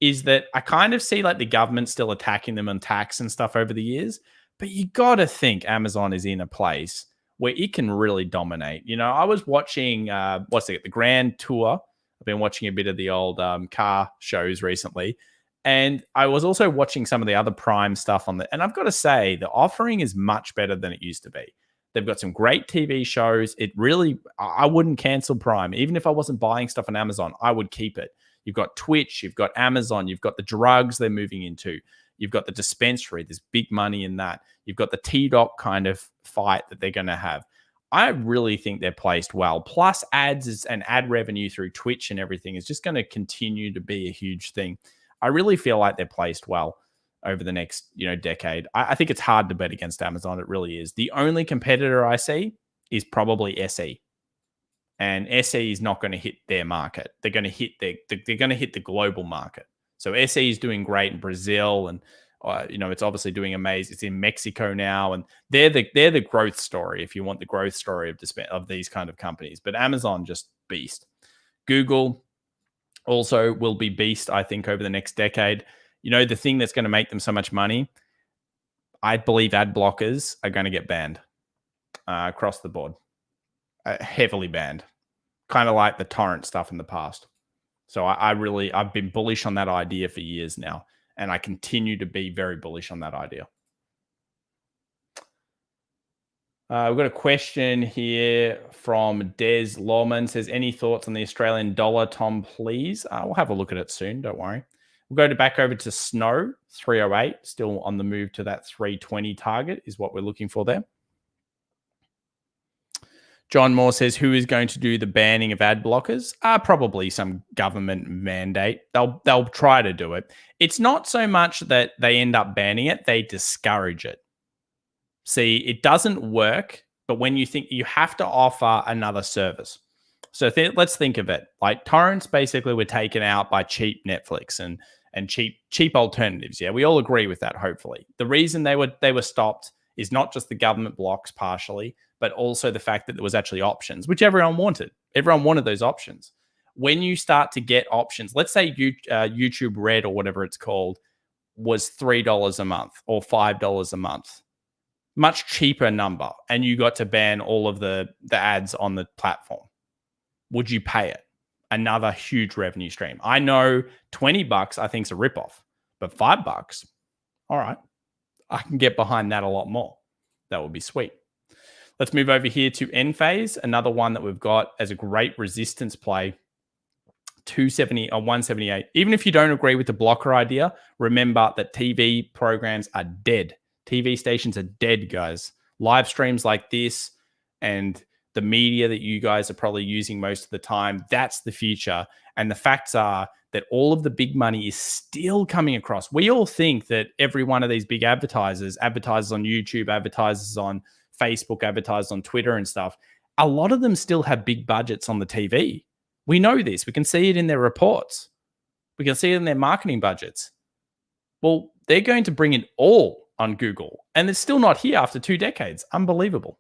is that I kind of see like the government still attacking them on tax and stuff over the years. But you got to think Amazon is in a place where it can really dominate. You know, I was watching, the Grand Tour. I've been watching a bit of the old car shows recently. And I was also watching some of the other Prime stuff on and I've got to say, the offering is much better than it used to be. They've got some great TV shows. I wouldn't cancel Prime. Even if I wasn't buying stuff on Amazon, I would keep it. You've got Twitch, you've got Amazon, you've got the drugs they're moving into. You've got the dispensary. There's big money in that. You've got the T-Doc kind of fight that they're going to have. I really think they're placed well. Plus ads and ad revenue through Twitch and everything is just going to continue to be a huge thing. I really feel like they're placed well over the next, decade. I think it's hard to bet against Amazon. It really is. The only competitor I see is probably SE. And SE is not going to hit their market. They're going to hit the global market. So SE is doing great in Brazil and it's obviously doing amazing. It's in Mexico now, and they're the growth story. If you want the growth story of these kind of companies, but Amazon just beast. Google also will be beast, I think, over the next decade. The thing that's going to make them so much money, I believe ad blockers are going to get banned across the board, heavily banned, kind of like the torrent stuff in the past. So I've been bullish on that idea for years now. And I continue to be very bullish on that idea. We've got a question here from Des Lawman. Says, any thoughts on the Australian dollar, Tom, please? We'll have a look at it soon. Don't worry. We'll go back over to Snow, 308. Still on the move to that 320 target is what we're looking for there. John Moore says, who is going to do the banning of ad blockers? Probably some government mandate. They'll try to do it. It's not so much that they end up banning it, they discourage it. See, it doesn't work, but when you think you have to offer another service. So let's think of it. Like torrents basically were taken out by cheap Netflix and cheap alternatives. Yeah, we all agree with that, hopefully. The reason they were stopped is not just the government blocks partially, but also the fact that there was actually options, which everyone wanted. Everyone wanted those options. When you start to get options, let's say YouTube Red or whatever it's called was $3 a month or $5 a month, much cheaper number, and you got to ban all of the ads on the platform. Would you pay it? another huge revenue stream. I know $20 I think is a ripoff, but $5, all right, I can get behind that a lot more. That would be sweet. Let's move over here to Enphase, another one that we've got as a great resistance play. 270 or 178. Even if you don't agree with the blocker idea, remember that TV programs are dead. TV stations are dead, guys. Live streams like this and the media that you guys are probably using most of the time, that's the future. And the facts are that all of the big money is still coming across. We all think that every one of these big advertisers on YouTube, advertisers on Facebook, advertisers on Twitter and stuff, a lot of them still have big budgets on the TV. We know this. We can see it in their reports. We can see it in their marketing budgets. Well, they're going to bring it all on Google, and it's still not here after 2 decades. Unbelievable.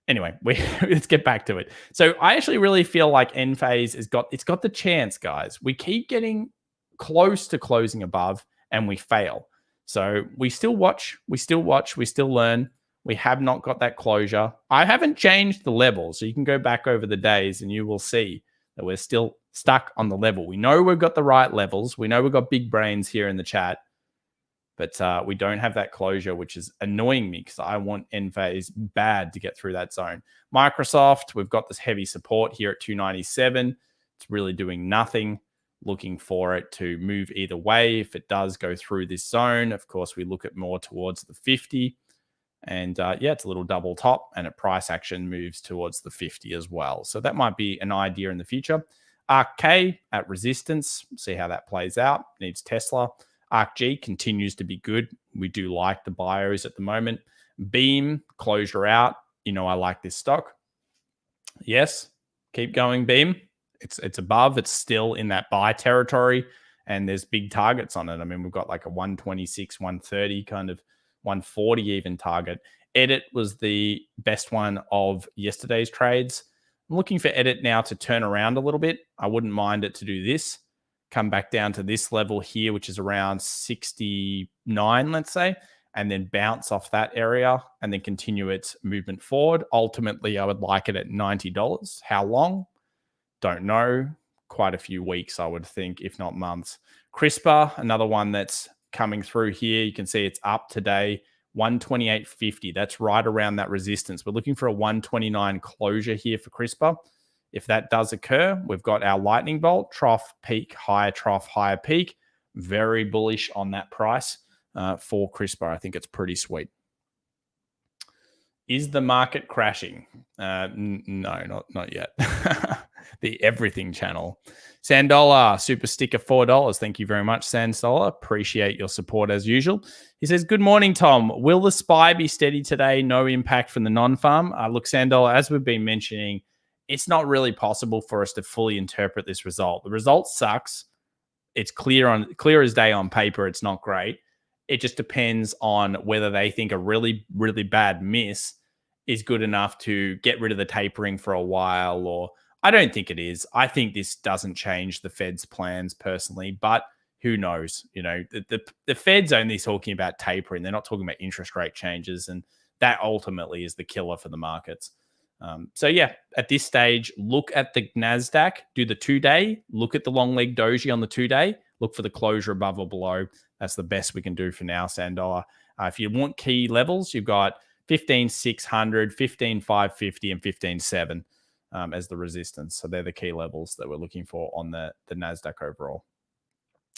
Anyway, let's get back to it. So I actually really feel like Enphase it's got the chance, guys. We keep getting close to closing above, and we fail. So we still watch, we still learn. We have not got that closure. I haven't changed the level, so you can go back over the days, and you will see that we're still stuck on the level. We know we've got the right levels. We know we've got big brains here in the chat, but we don't have that closure, which is annoying me because I want Enphase bad to get through that zone. Microsoft, we've got this heavy support here at 297. It's really doing nothing. Looking for it to move either way. If it does go through this zone, of course, we look at more towards the 50. And yeah, it's a little double top, and a price action moves towards the 50 as well. So that might be an idea in the future. ARK-K at resistance. See how that plays out. Needs Tesla. ARK-G continues to be good. We do like the bios at the moment. Beam, closure out. You know, I like this stock. Yes, keep going, Beam. It's above. It's still in that buy territory, and there's big targets on it. I mean, we've got like a 126, 130 kind of 140 even target. Edit was the best one of yesterday's trades. I'm looking for Edit now to turn around a little bit. I wouldn't mind it to do this. Come back down to this level here, which is around 69, let's say, and then bounce off that area and then continue its movement forward. Ultimately, I would like it at $90. How long? Don't know. Quite a few weeks, I would think, if not months. CRISPR, another one that's coming through here. You can see it's up today, 128.50. That's right around that resistance. We're looking for a 129 closure here for CRISPR. If that does occur, we've got our lightning bolt, trough, peak, higher trough, higher peak. Very bullish on that price for CRISPR. I think it's pretty sweet. Is the market crashing? No, not yet. The everything channel. Sandola, super sticker, $4. Thank you very much, Sandola. Appreciate your support as usual. He says, good morning, Tom. Will the SPY be steady today? No impact from the non-farm? Look, Sandola, as we've been mentioning, it's not really possible for us to fully interpret this result. The result sucks. It's clear as day on paper. It's not great. It just depends on whether they think a really, really bad miss is good enough to get rid of the tapering for a while, or I don't think it is. I think this doesn't change the Fed's plans personally, but who knows? You know, the Fed's only talking about tapering. They're not talking about interest rate changes, and that ultimately is the killer for the markets. So yeah, at this stage, look at the Nasdaq, do the 2-day, look at the long leg doji on the 2-day, look for the closure above or below. That's the best we can do for now, Sandola. If you want key levels, you've got 15,600, 15,550, and 15,700 as the resistance. So they're the key levels that we're looking for on the Nasdaq overall.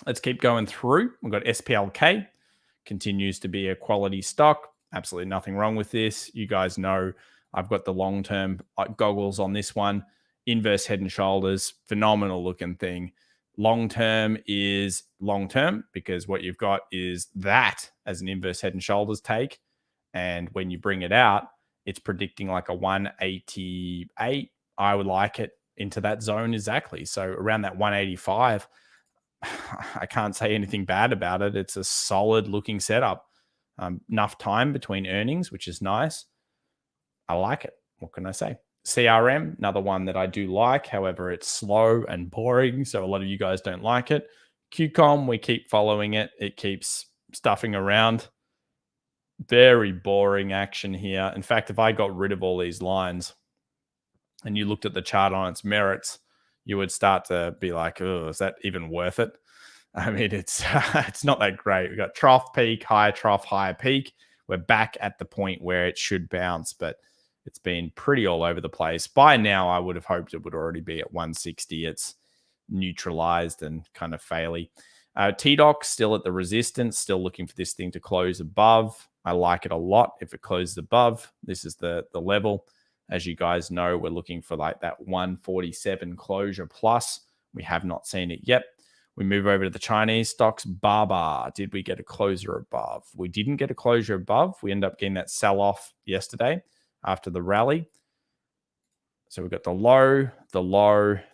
Let's keep going through. We've got SPLK, continues to be a quality stock. Absolutely nothing wrong with this. You guys know I've got the long-term goggles on this one. Inverse head and shoulders, phenomenal looking thing. Long-term is long-term because what you've got is that as an inverse head and shoulders take. And when you bring it out, it's predicting like a 188. I would like it into that zone exactly. So around that 185, I can't say anything bad about it. It's a solid looking setup. Enough time between earnings, which is nice. I like it. What can I say? CRM, another one that I do like. However, it's slow and boring. So a lot of you guys don't like it. QCOM, we keep following it. It keeps stuffing around. Very boring action here. In fact, if I got rid of all these lines and you looked at the chart on its merits, you would start to be like, oh, is that even worth it? I mean, it's it's not that great. We've got trough, peak, higher trough, higher peak. We're back at the point where it should bounce, but it's been pretty all over the place. By now, I would have hoped it would already be at 160. It's neutralized and kind of faily. TDOC still at the resistance, still looking for this thing to close above. I like it a lot. If it closes above, this is the level. As you guys know, we're looking for like that 147 closure plus. We have not seen it yet. We move over to the Chinese stocks. Baba, did we get a closure above? We didn't get a closure above. We end up getting that sell-off yesterday after the rally. So we've got the low,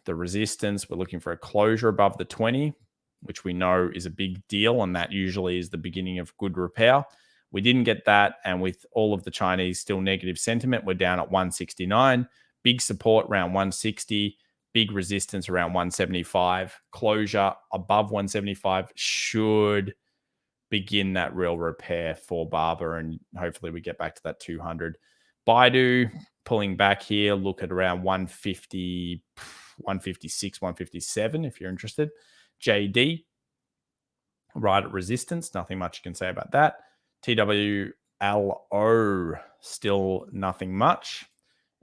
the resistance. We're looking for a closure above the 20, which we know is a big deal, and that usually is the beginning of good repair. We didn't get that, and with all of the Chinese still negative sentiment, we're down at 169. Big support around 160, big resistance around 175. Closure above 175 should begin that real repair for Barber, and hopefully we get back to that 200. Baidu pulling back here, look at around 150, 156, 157 if you're interested. JD, right at resistance. Nothing much you can say about that. TWLO, still nothing much.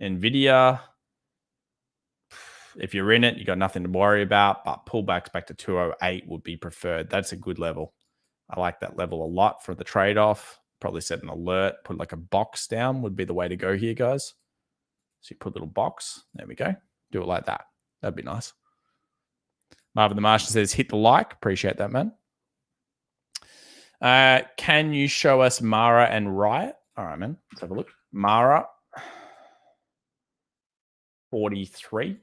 NVIDIA, if you're in it, you got nothing to worry about, but pullbacks back to 208 would be preferred. That's a good level. I like that level a lot for the trade-off. Probably set an alert, put like a box down would be the way to go here, guys. So you put a little box. There we go. Do it like that. That'd be nice. Marvin the Martian says, hit the like. Appreciate that, man. Can you show us Mara and Riot? All right, man. Let's have a look. Mara, 43.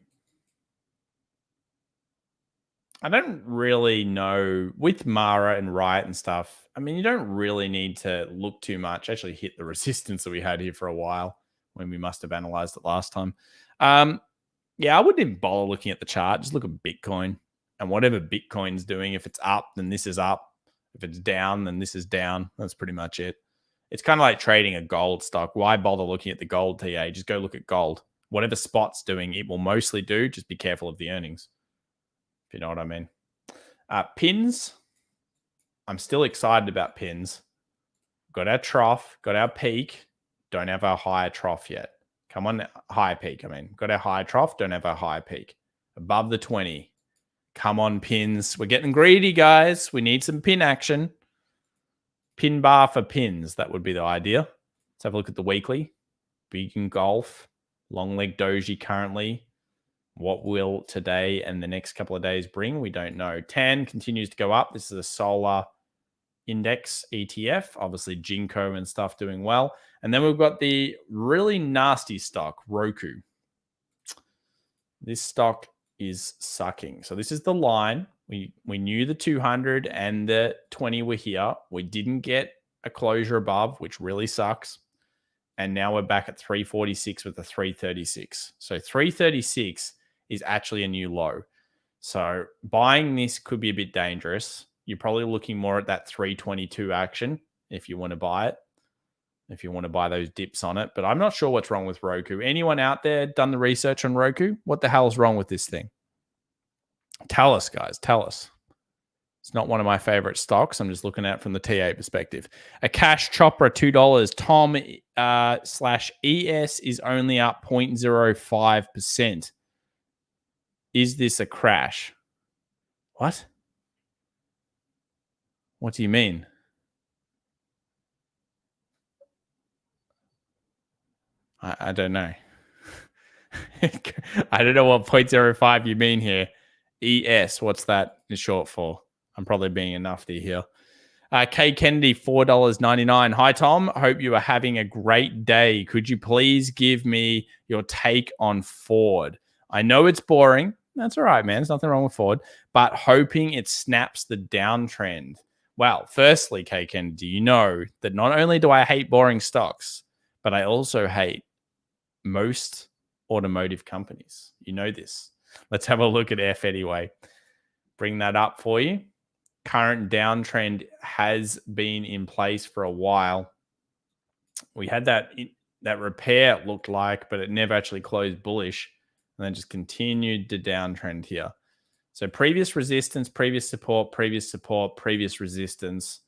I don't really know with Mara and Riot and stuff. I mean, you don't really need to look too much. Actually hit the resistance that we had here for a while when we must have analyzed it last time. Yeah, I wouldn't even bother looking at the chart. Just look at Bitcoin and whatever Bitcoin's doing. If it's up, then this is up. If it's down, then this is down. That's pretty much it. It's kind of like trading a gold stock. Why bother looking at the gold TA? Just go look at gold. Whatever spot's doing, it will mostly do. Just be careful of the earnings. If you know what I mean. Pins. I'm still excited about pins. Got our trough, got our peak. Don't have our higher trough yet. Come on, higher peak. I mean, got our higher trough, don't have our higher peak. Above the 20. Come on, pins. We're getting greedy, guys. We need some pin action. Pin bar for pins. That would be the idea. Let's have a look at the weekly. Beacon Golf. Long leg doji currently. What will today and the next couple of days bring? We don't know. TAN continues to go up. This is a solar index ETF. Obviously, Jinko and stuff doing well. And then we've got the really nasty stock, Roku. This stock is sucking. So this is the line. We knew the 200 and the 20 were here. We didn't get a closure above, which really sucks. And now we're back at 346 with the 336. So 336 is actually a new low. So buying this could be a bit dangerous. You're probably looking more at that 322 action if you want to buy it, if you want to buy those dips on it. But I'm not sure what's wrong with Roku. Anyone out there done the research on Roku? What the hell is wrong with this thing? Tell us, guys. Tell us. It's not one of my favorite stocks. I'm just looking at it from the TA perspective. A cash chopper, $2. Tom /ES is only up 0.05%. Is this a crash? What? What do you mean? I don't know. I don't know what 0.05 you mean here. ES, what's that is short for? I'm probably being enough here. K Kennedy, $4.99. Hi, Tom. Hope you are having a great day. Could you please give me your take on Ford? I know it's boring. That's all right, man. There's nothing wrong with Ford. But hoping it snaps the downtrend. Well, firstly, K Kennedy, you know that not only do I hate boring stocks, but I also hate most automotive companies. You know this. Let's have a look at F anyway. Bring that up for you. Current downtrend has been in place for a while. We had that repair, it looked like, but it never actually closed bullish. and then just continued to downtrend here. So previous resistance, previous support, previous resistance.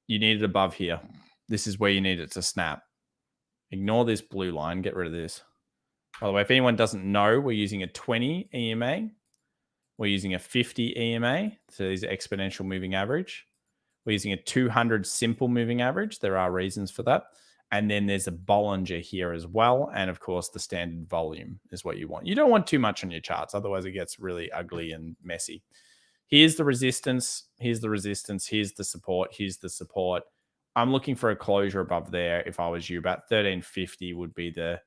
You need it above here. This is where you need it to snap. Ignore this blue line. Get rid of this. By the way, if anyone doesn't know, we're using a 20 EMA. We're using a 50 EMA. So these are exponential moving average. We're using a 200 simple moving average. There are reasons for that. And then there's a Bollinger here as well. And of course, the standard volume is what you want. You don't want too much on your charts. Otherwise, it gets really ugly and messy. Here's the resistance. Here's the resistance. Here's the support. Here's the support. I'm looking for a closure above there. If I was you, about 1350 would be the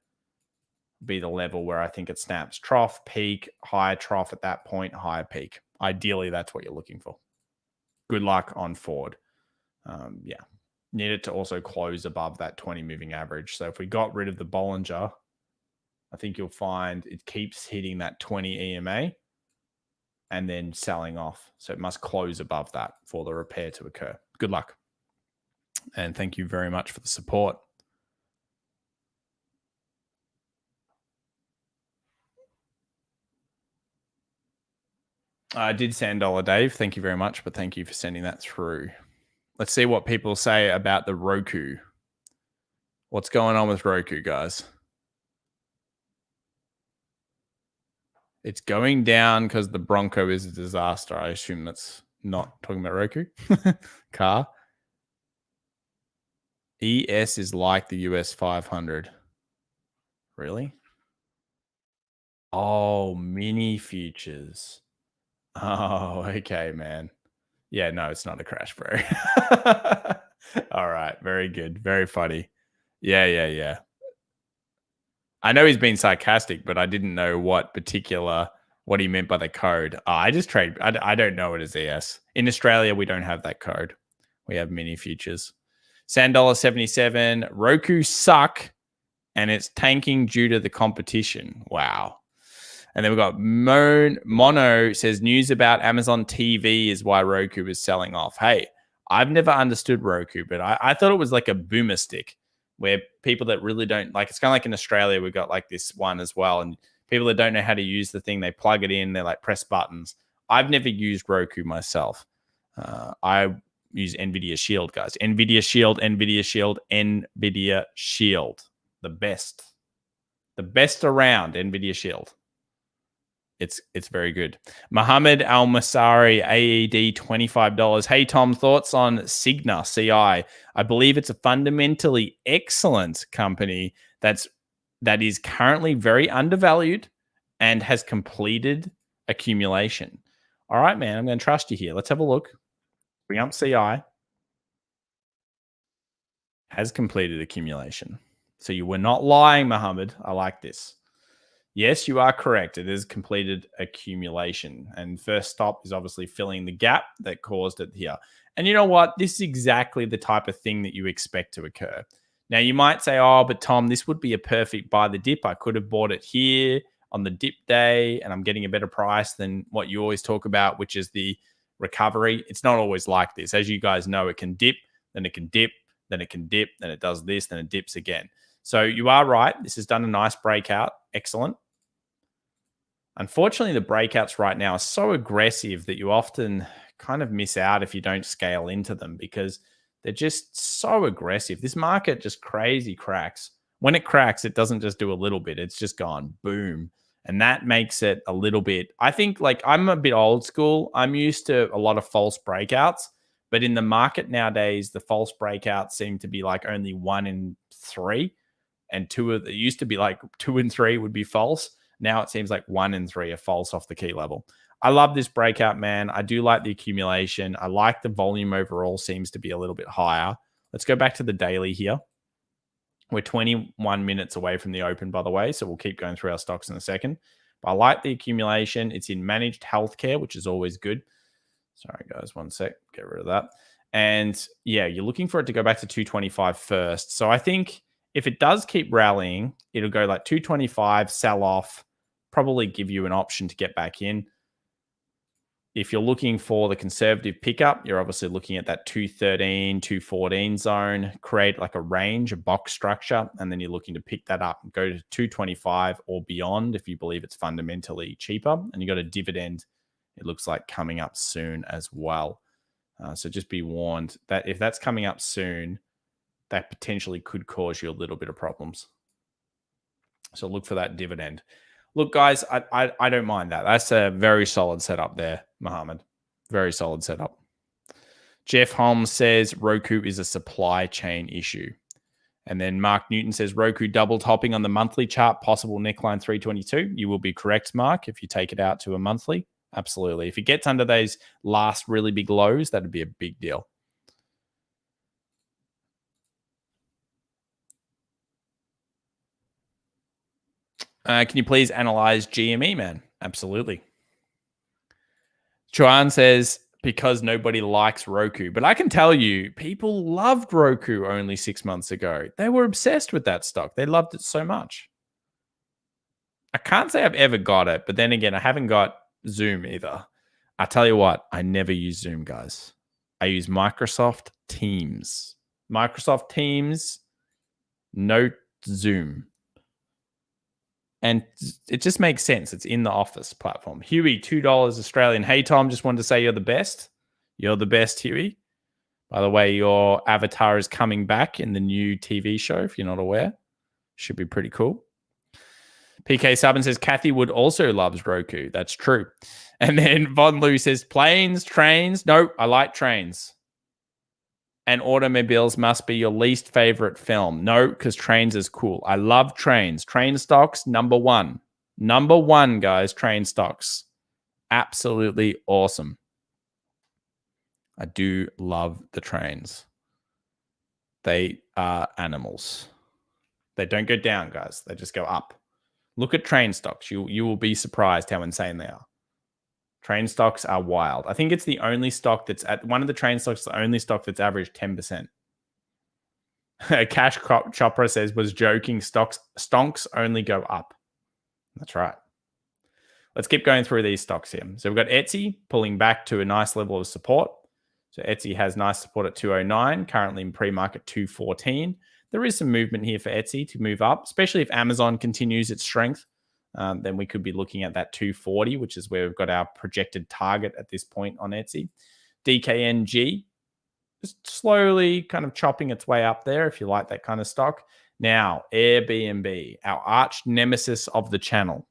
level where I think it snaps. Trough, peak, higher trough at that point, higher peak. Ideally, that's what you're looking for. Good luck on forward. Yeah. Need it to also close above that 20 moving average. So if we got rid of the Bollinger, I think you'll find it keeps hitting that 20 EMA and then selling off. So it must close above that for the repair to occur. Good luck. And thank you very much for the support. I did send $1, Dave. Thank you very much, but thank you for sending that through. Let's see what people say about the Roku. What's going on with Roku, guys? It's going down because the Bronco is a disaster. I assume that's not talking about Roku. Car. ES is like the US 500. Really? Oh, mini futures. Oh, okay, man. Yeah, no, it's not a crash, bro. All right. Very good. Very funny. Yeah. I know he's been sarcastic, but I didn't know what he meant by the code. I just trade. I don't know it as ES. In Australia, we don't have that code. We have mini futures. $77. Roku suck, and it's tanking due to the competition. Wow. And then we've got Mono says news about Amazon TV is why Roku is selling off. Hey, I've never understood Roku, but I thought it was like a boomer stick where people that really don't like, it's kind of like in Australia, we've got like this one as well. And people that don't know how to use the thing, they plug it in, they like press buttons. I've never used Roku myself. I use NVIDIA Shield, guys. NVIDIA Shield. The best around, NVIDIA Shield. It's very good. Mohammed Al Masari, AED, $25. Hey, Tom, thoughts on Cigna, CI? I believe it's a fundamentally excellent company that is currently very undervalued and has completed accumulation. All right, man, I'm going to trust you here. Let's have a look. Bring up CI. Has completed accumulation. So you were not lying, Mohammed. I like this. Yes, you are correct. It is completed accumulation. And first stop is obviously filling the gap that caused it here. And you know what? This is exactly the type of thing that you expect to occur. Now, you might say, oh, but Tom, this would be a perfect buy the dip. I could have bought it here on the dip day, and I'm getting a better price than what you always talk about, which is the recovery. It's not always like this. As you guys know, it can dip, then it can dip, then it can dip, then it does this, then it dips again. So you are right. This has done a nice breakout. Excellent. Unfortunately, the breakouts right now are so aggressive that you often kind of miss out if you don't scale into them because they're just so aggressive. This market just crazy cracks. When it cracks, it doesn't just do a little bit. It's just gone boom. And that makes it a little bit, I think, like I'm a bit old school. I'm used to a lot of false breakouts. But in the market nowadays, the false breakouts seem to be like only 1 in 3. And it used to be like 2 in 3 would be false. Now it seems like 1 in 3 are false off the key level. I love this breakout, man. I do like the accumulation. I like the volume overall seems to be a little bit higher. Let's go back to the daily here. We're 21 minutes away from the open, by the way, so we'll keep going through our stocks in a second. But I like the accumulation. It's in managed healthcare, which is always good. Sorry, guys, 1 sec. Get rid of that. And yeah, you're looking for it to go back to 225 first. So I think if it does keep rallying, it'll go like 225, sell off, probably give you an option to get back in. If you're looking for the conservative pickup, you're obviously looking at that 213, 214 zone, create like a range, a box structure, and then you're looking to pick that up and go to 225 or beyond if you believe it's fundamentally cheaper. And you got a dividend, it looks like, coming up soon as well. So just be warned that if that's coming up soon, that potentially could cause you a little bit of problems. So look for that dividend. Look, guys, I don't mind that. That's a very solid setup there, Mohammed. Very solid setup. Jeff Holmes says Roku is a supply chain issue. And then Mark Newton says Roku double topping on the monthly chart, possible neckline 322. You will be correct, Mark, if you take it out to a monthly. Absolutely. If it gets under those last really big lows, that'd be a big deal. Can you please analyze GME, man? Absolutely. Chuan says, because nobody likes Roku. But I can tell you, people loved Roku only 6 months ago. They were obsessed with that stock. They loved it so much. I can't say I've ever got it, but then again, I haven't got Zoom either. I tell you what, I never use Zoom, guys. I use Microsoft Teams. Microsoft Teams, no Zoom. And it just makes sense. It's in the Office platform. Huey, $2 Australian. Hey, Tom, just wanted to say you're the best. You're the best, Huey. By the way, your avatar is coming back in the new TV show, if you're not aware. Should be pretty cool. PK Subban says, Kathy Wood also loves Roku. That's true. And then Von Lu says, planes, trains. No, I like trains. And automobiles must be your least favorite film. No, because trains is cool. I love trains. Train stocks, number one. Number one, guys, train stocks. Absolutely awesome. I do love the trains. They are animals. They don't go down, guys. They just go up. Look at train stocks. You will be surprised how insane they are. Train stocks are wild. I think it's the only stock that's at one of the train stocks, the only stock that's averaged 10%. Cash Chopra says, was joking. Stonks only go up. That's right. Let's keep going through these stocks here. So we've got Etsy pulling back to a nice level of support. So Etsy has nice support at 209, currently in pre-market 214. There is some movement here for Etsy to move up, especially if Amazon continues its strength. Then we could be looking at that 240, which is where we've got our projected target at this point on Etsy. DKNG, just slowly kind of chopping its way up there if you like that kind of stock. Now, Airbnb, our arch nemesis of the channel.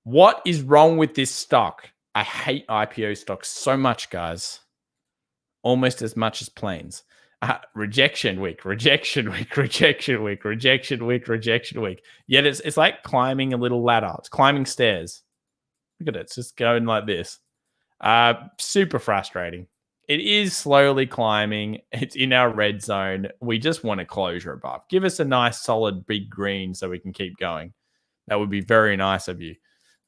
What is wrong with this stock? I hate IPO stocks so much, guys. Almost as much as planes. Rejection week, rejection week, rejection week, rejection week, rejection week. Yet it's like climbing a little ladder. It's climbing stairs. Look at it. It's just going like this. Super frustrating. It is slowly climbing. It's in our red zone. We just want a closure above. Give us a nice solid big green so we can keep going. That would be very nice of you,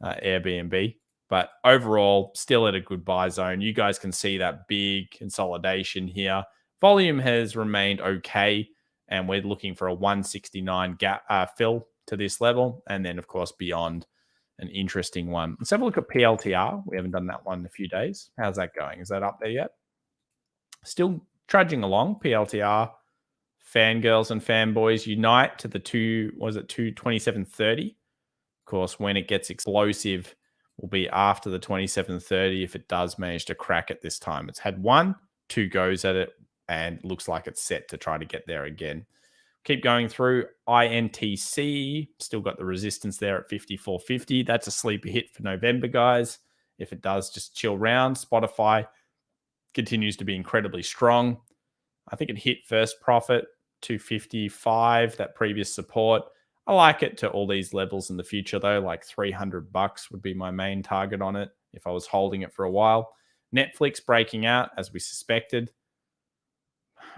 Airbnb. But overall, still at a good buy zone. You guys can see that big consolidation here. Volume has remained okay, and we're looking for a 169 gap fill to this level, and then, of course, beyond, an interesting one. Let's have a look at PLTR. We haven't done that one in a few days. How's that going? Is that up there yet? Still trudging along. PLTR, fangirls and fanboys unite to the 2730. Of course, when it gets explosive, will be after the 2730 if it does manage to crack it this time. It's had 2 goes at it, and looks like it's set to try to get there again. Keep going through. INTC, still got the resistance there at 54.50. That's a sleeper hit for November, guys. If it does, just chill around. Spotify continues to be incredibly strong. I think it hit first profit, 255, that previous support. I like it to all these levels in the future, though. Like $300 would be my main target on it if I was holding it for a while. Netflix breaking out, as we suspected.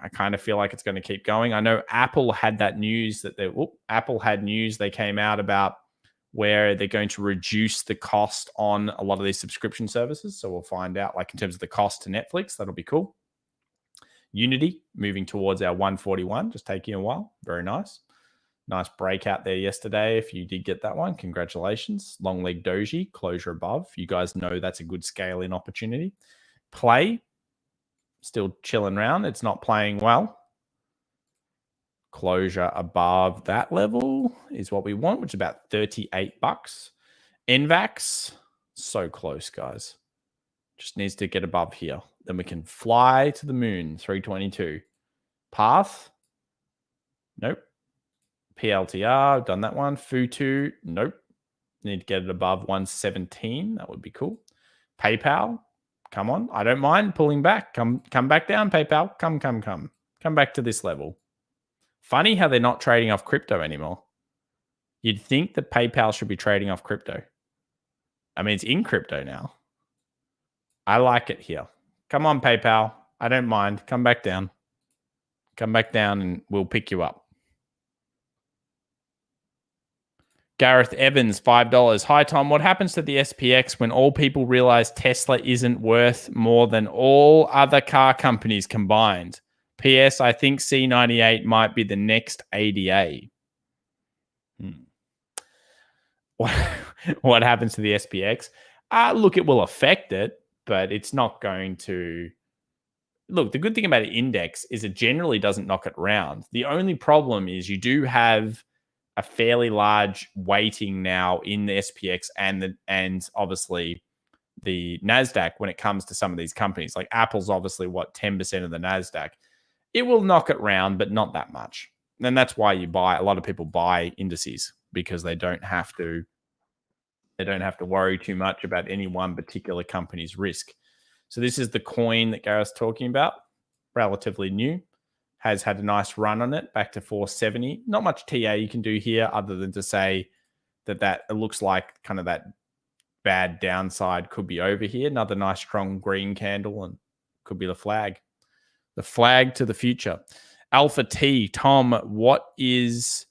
I kind of feel like it's going to keep going. I know Apple had that news that they came out about where they're going to reduce the cost on a lot of these subscription services. So we'll find out, like in terms of the cost to Netflix. That'll be cool. Unity moving towards our 141, just taking a while. Very nice. Nice breakout there yesterday. If you did get that one, congratulations. Long leg doji, closure above. You guys know that's a good scale in opportunity. Play, still chilling around. It's not playing well. Closure above that level is what we want, which is about 38 bucks. NVAX, so close, guys. Just needs to get above here. Then we can fly to the moon, 322. Path, nope. PLTR, done that one. Futu, nope. Need to get it above 117. That would be cool. PayPal, come on. I don't mind pulling back. Come back down, PayPal. Come. Come back to this level. Funny how they're not trading off crypto anymore. You'd think that PayPal should be trading off crypto. I mean, it's in crypto now. I like it here. Come on, PayPal. I don't mind. Come back down. Come back down and we'll pick you up. Gareth Evans, $5. Hi, Tom. What happens to the SPX when all people realize Tesla isn't worth more than all other car companies combined? P.S. I think C98 might be the next ADA. What happens to the SPX? Look, it will affect it, but it's not going to. Look, the good thing about an index is it generally doesn't knock it round. The only problem is you do have a fairly large weighting now in the SPX and obviously the Nasdaq when it comes to some of these companies. Like Apple's obviously 10% of the Nasdaq. It will knock it round, but not that much. And that's why a lot of people buy indices, because they don't have to worry too much about any one particular company's risk. So this is the coin that Gareth's talking about, relatively new. Has had a nice run on it, back to 470. Not much TA you can do here other than to say that it looks like kind of that bad downside could be over here. Another nice strong green candle and could be the flag. The flag to the future. Alpha T, Tom, what is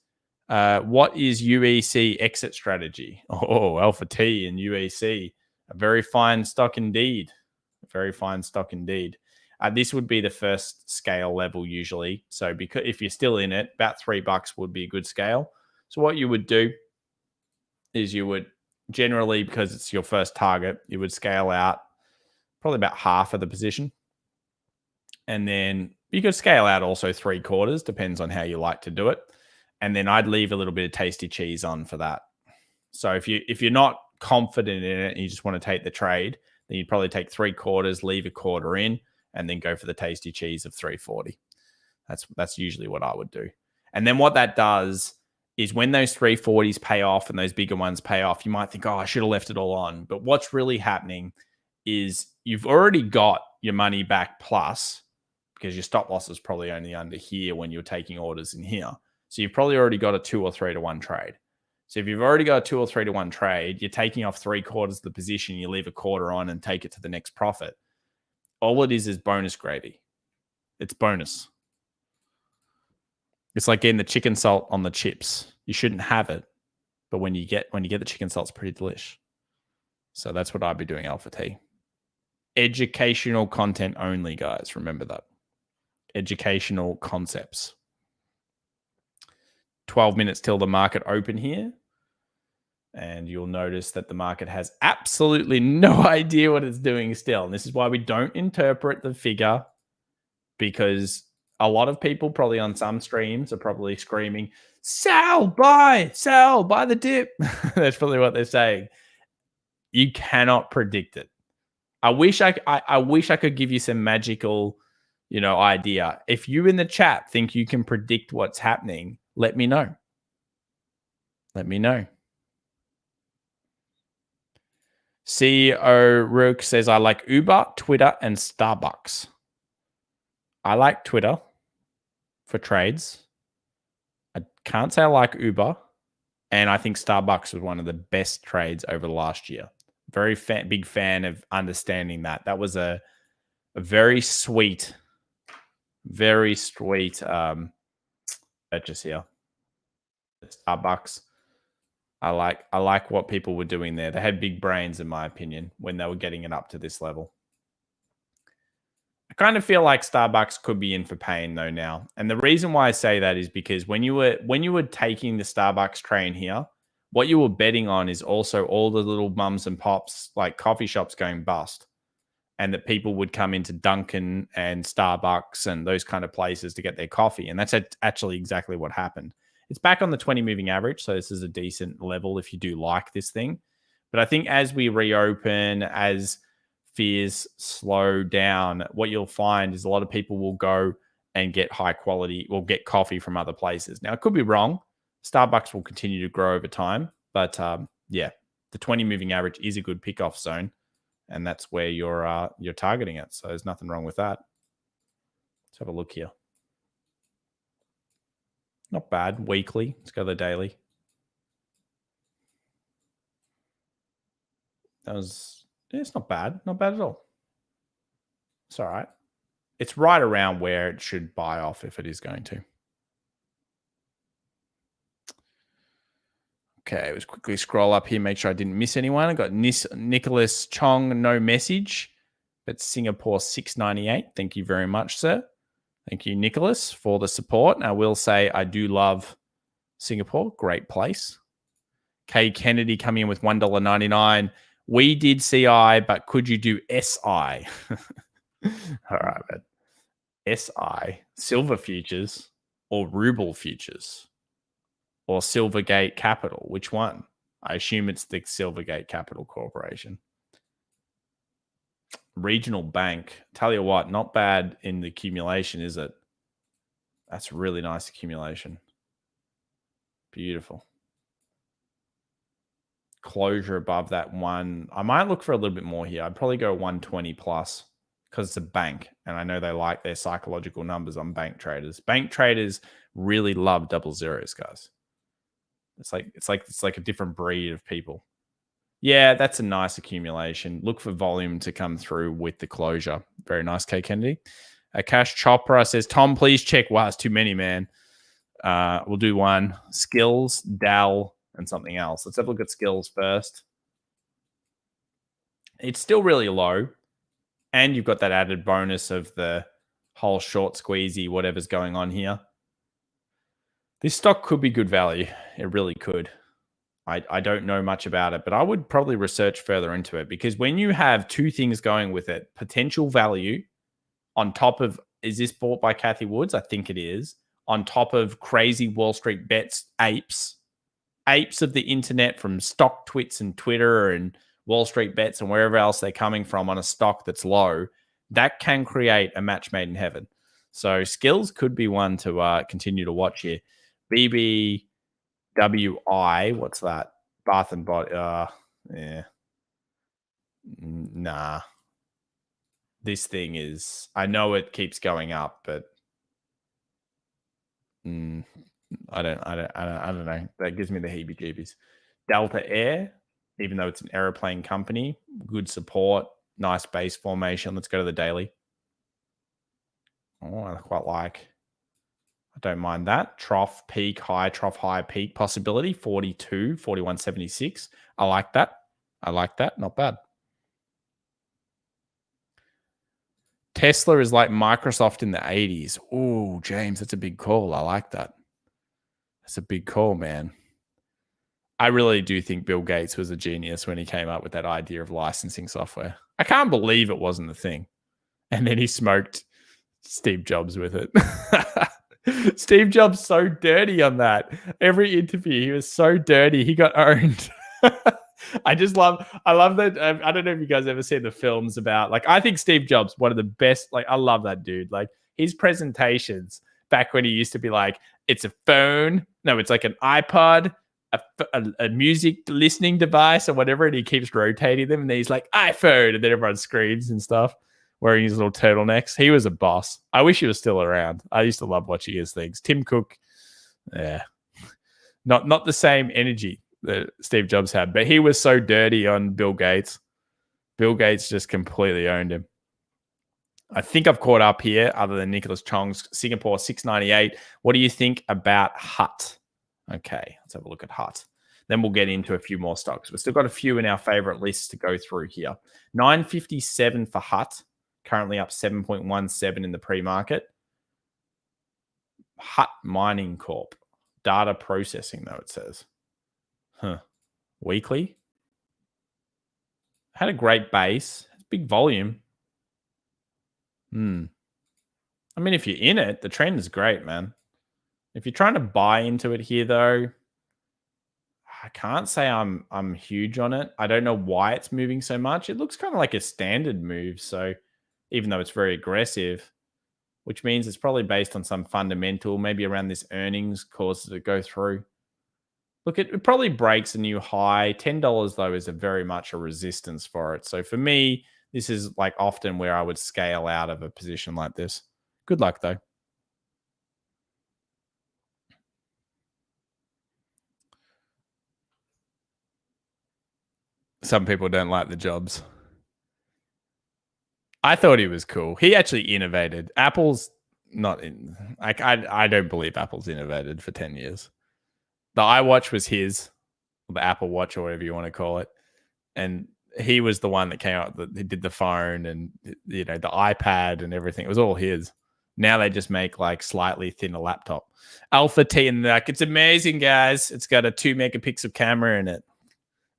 UEC exit strategy? Oh, Alpha T and UEC. A very fine stock indeed. A very fine stock indeed. This would be the first scale level usually. So because if you're still in it, about $3 would be a good scale. So what you would do is you would generally, because it's your first target, you would scale out probably about half of the position. And then you could scale out also 3/4, depends on how you like to do it. And then I'd leave a little bit of tasty cheese on for that. So if you're not confident in it and you just want to take the trade, then you'd probably take 3/4, leave a quarter in, and then go for the tasty cheese of 340. That's usually what I would do. And then what that does is when those 340s pay off and those bigger ones pay off, you might think, oh, I should have left it all on. But what's really happening is you've already got your money back plus, because your stop loss is probably only under here when you're taking orders in here. So you've probably already got a 2 or 3 to 1 trade. So if you've already got a 2 or 3 to 1 trade, you're taking off 3/4 of the position, you leave a quarter on and take it to the next profit. All it is bonus gravy. It's bonus. It's like getting the chicken salt on the chips. You shouldn't have it, but when you get the chicken salt, it's pretty delish. So that's what I'd be doing, Alpha T. Educational content only, guys. Remember that. Educational concepts. 12 minutes till the market open here. And you'll notice that the market has absolutely no idea what it's doing still. And this is why we don't interpret the figure, because a lot of people probably on some streams are probably screaming, sell, buy the dip. That's probably what they're saying. You cannot predict it. I wish I could give you some magical, idea. If you in the chat think you can predict what's happening, let me know. Let me know. CEO Rook says, I like Uber, Twitter, and Starbucks. I like Twitter for trades. I can't say I like Uber. And I think Starbucks was one of the best trades over the last year. Very big fan of understanding that. That was a very sweet purchase here. Starbucks. I like what people were doing there. They had big brains, in my opinion, when they were getting it up to this level. I kind of feel like Starbucks could be in for pain though now. And the reason why I say that is because when you were taking the Starbucks train here, what you were betting on is also all the little mums and pops like coffee shops going bust, and that people would come into Dunkin' and Starbucks and those kind of places to get their coffee. And that's actually exactly what happened. It's back on the 20 moving average, so this is a decent level if you do like this thing. But I think as we reopen, as fears slow down, what you'll find is a lot of people will go and get high quality, will get coffee from other places. Now, it could be wrong. Starbucks will continue to grow over time. But yeah, the 20 moving average is a good pick-off zone. And that's where you're targeting it. So there's nothing wrong with that. Let's have a look here. Not bad. Weekly. Let's go to the daily. It's not bad. Not bad at all. It's all right. It's right around where it should buy off if it is going to. Okay, let's quickly scroll up here, make sure I didn't miss anyone. I got Nicholas Chong, no message, but Singapore 698. Thank you very much, sir. Thank you, Nicholas, for the support. And I will say I do love Singapore. Great place. Kay Kennedy coming in with $1.99. We did CI, but could you do SI? All right, man. SI, silver futures or ruble futures? Or Silvergate Capital? Which one? I assume it's the Silvergate Capital Corporation. Regional Bank. Tell you what, not bad in the accumulation, is it? That's really nice accumulation. Beautiful. Closure above that one. I might look for a little bit more here. I'd probably go 120 plus because it's a bank. And I know they like their psychological numbers on bank traders. Bank traders really love double zeros, guys. It's like a different breed of people. Yeah, that's a nice accumulation. Look for volume to come through with the closure. Very nice, K. Kennedy. Cash Chopra says, Tom, please check. Wow, it's too many, man. We'll do one. Skills, Dal, and something else. Let's have a look at skills first. It's still really low. And you've got that added bonus of the whole short squeezy, whatever's going on here. This stock could be good value. It really could. I don't know much about it, but I would probably research further into it because when you have two things going with it, potential value on top of, is this bought by Cathie Woods? I think it is. On top of crazy Wall Street bets, apes of the internet from stock twits and Twitter and Wall Street bets and wherever else they're coming from on a stock that's low, that can create a match made in heaven. So skills could be one to continue to watch here. BBWI, what's that? Bath and Body. Yeah. Nah. This thing is, I know it keeps going up, but I don't know. That gives me the heebie-jeebies. Delta Air, even though it's an aeroplane company, good support, nice base formation. Let's go to the daily. Oh, I quite like. I don't mind that. Trough, peak, high, trough, high, peak possibility. 42, 41.76. I like that. Not bad. Tesla is like Microsoft in the 80s. Oh, James, that's a big call. I like that. That's a big call, man. I really do think Bill Gates was a genius when he came up with that idea of licensing software. I can't believe it wasn't a thing. And then he smoked Steve Jobs with it. Steve Jobs so dirty on that. Every interview, he was so dirty. He got owned. I love that. I don't know if you guys ever seen the films about, like, I think Steve Jobs, one of the best, like, I love that dude. Like, his presentations back when he used to be like, it's a phone. No, it's like an iPod, a music listening device or whatever. And he keeps rotating them. And then he's like, iPhone. And then everyone screams and stuff, wearing his little turtlenecks. He was a boss. I wish he was still around. I used to love watching his things. Tim Cook, yeah, not the same energy that Steve Jobs had, but he was so dirty on Bill Gates. Bill Gates just completely owned him. I think I've caught up here, other than Nicholas Chong's Singapore 698. What do you think about HUT? Okay, let's have a look at HUT. Then we'll get into a few more stocks. We've still got a few in our favorite lists to go through here. 957 for HUT. currently up 7.17 in the pre-market. Hut Mining Corp. Data processing, though, it says. Weekly. Had a great base. Big volume. I mean, if you're in it, the trend is great, man. If you're trying to buy into it here, though, I can't say I'm huge on it. I don't know why it's moving so much. It looks kind of like a standard move. So even though it's very aggressive, which means it's probably based on some fundamental, maybe around this earnings causes it to go through. Look, it probably breaks a new high. $10, though, is very much a resistance for it. So for me, this is like often where I would scale out of a position like this. Good luck, though. Some people don't like the jobs. I thought he was cool. He actually innovated. Apple's not in. Like I don't believe Apple's innovated for 10 years. The iWatch was his, the Apple Watch or whatever you want to call it, and he was the one that came out that did the phone and the iPad and everything. It was all his. Now they just make like slightly thinner laptop. Alpha T and like it's amazing, guys. It's got a 2 megapixel camera in it.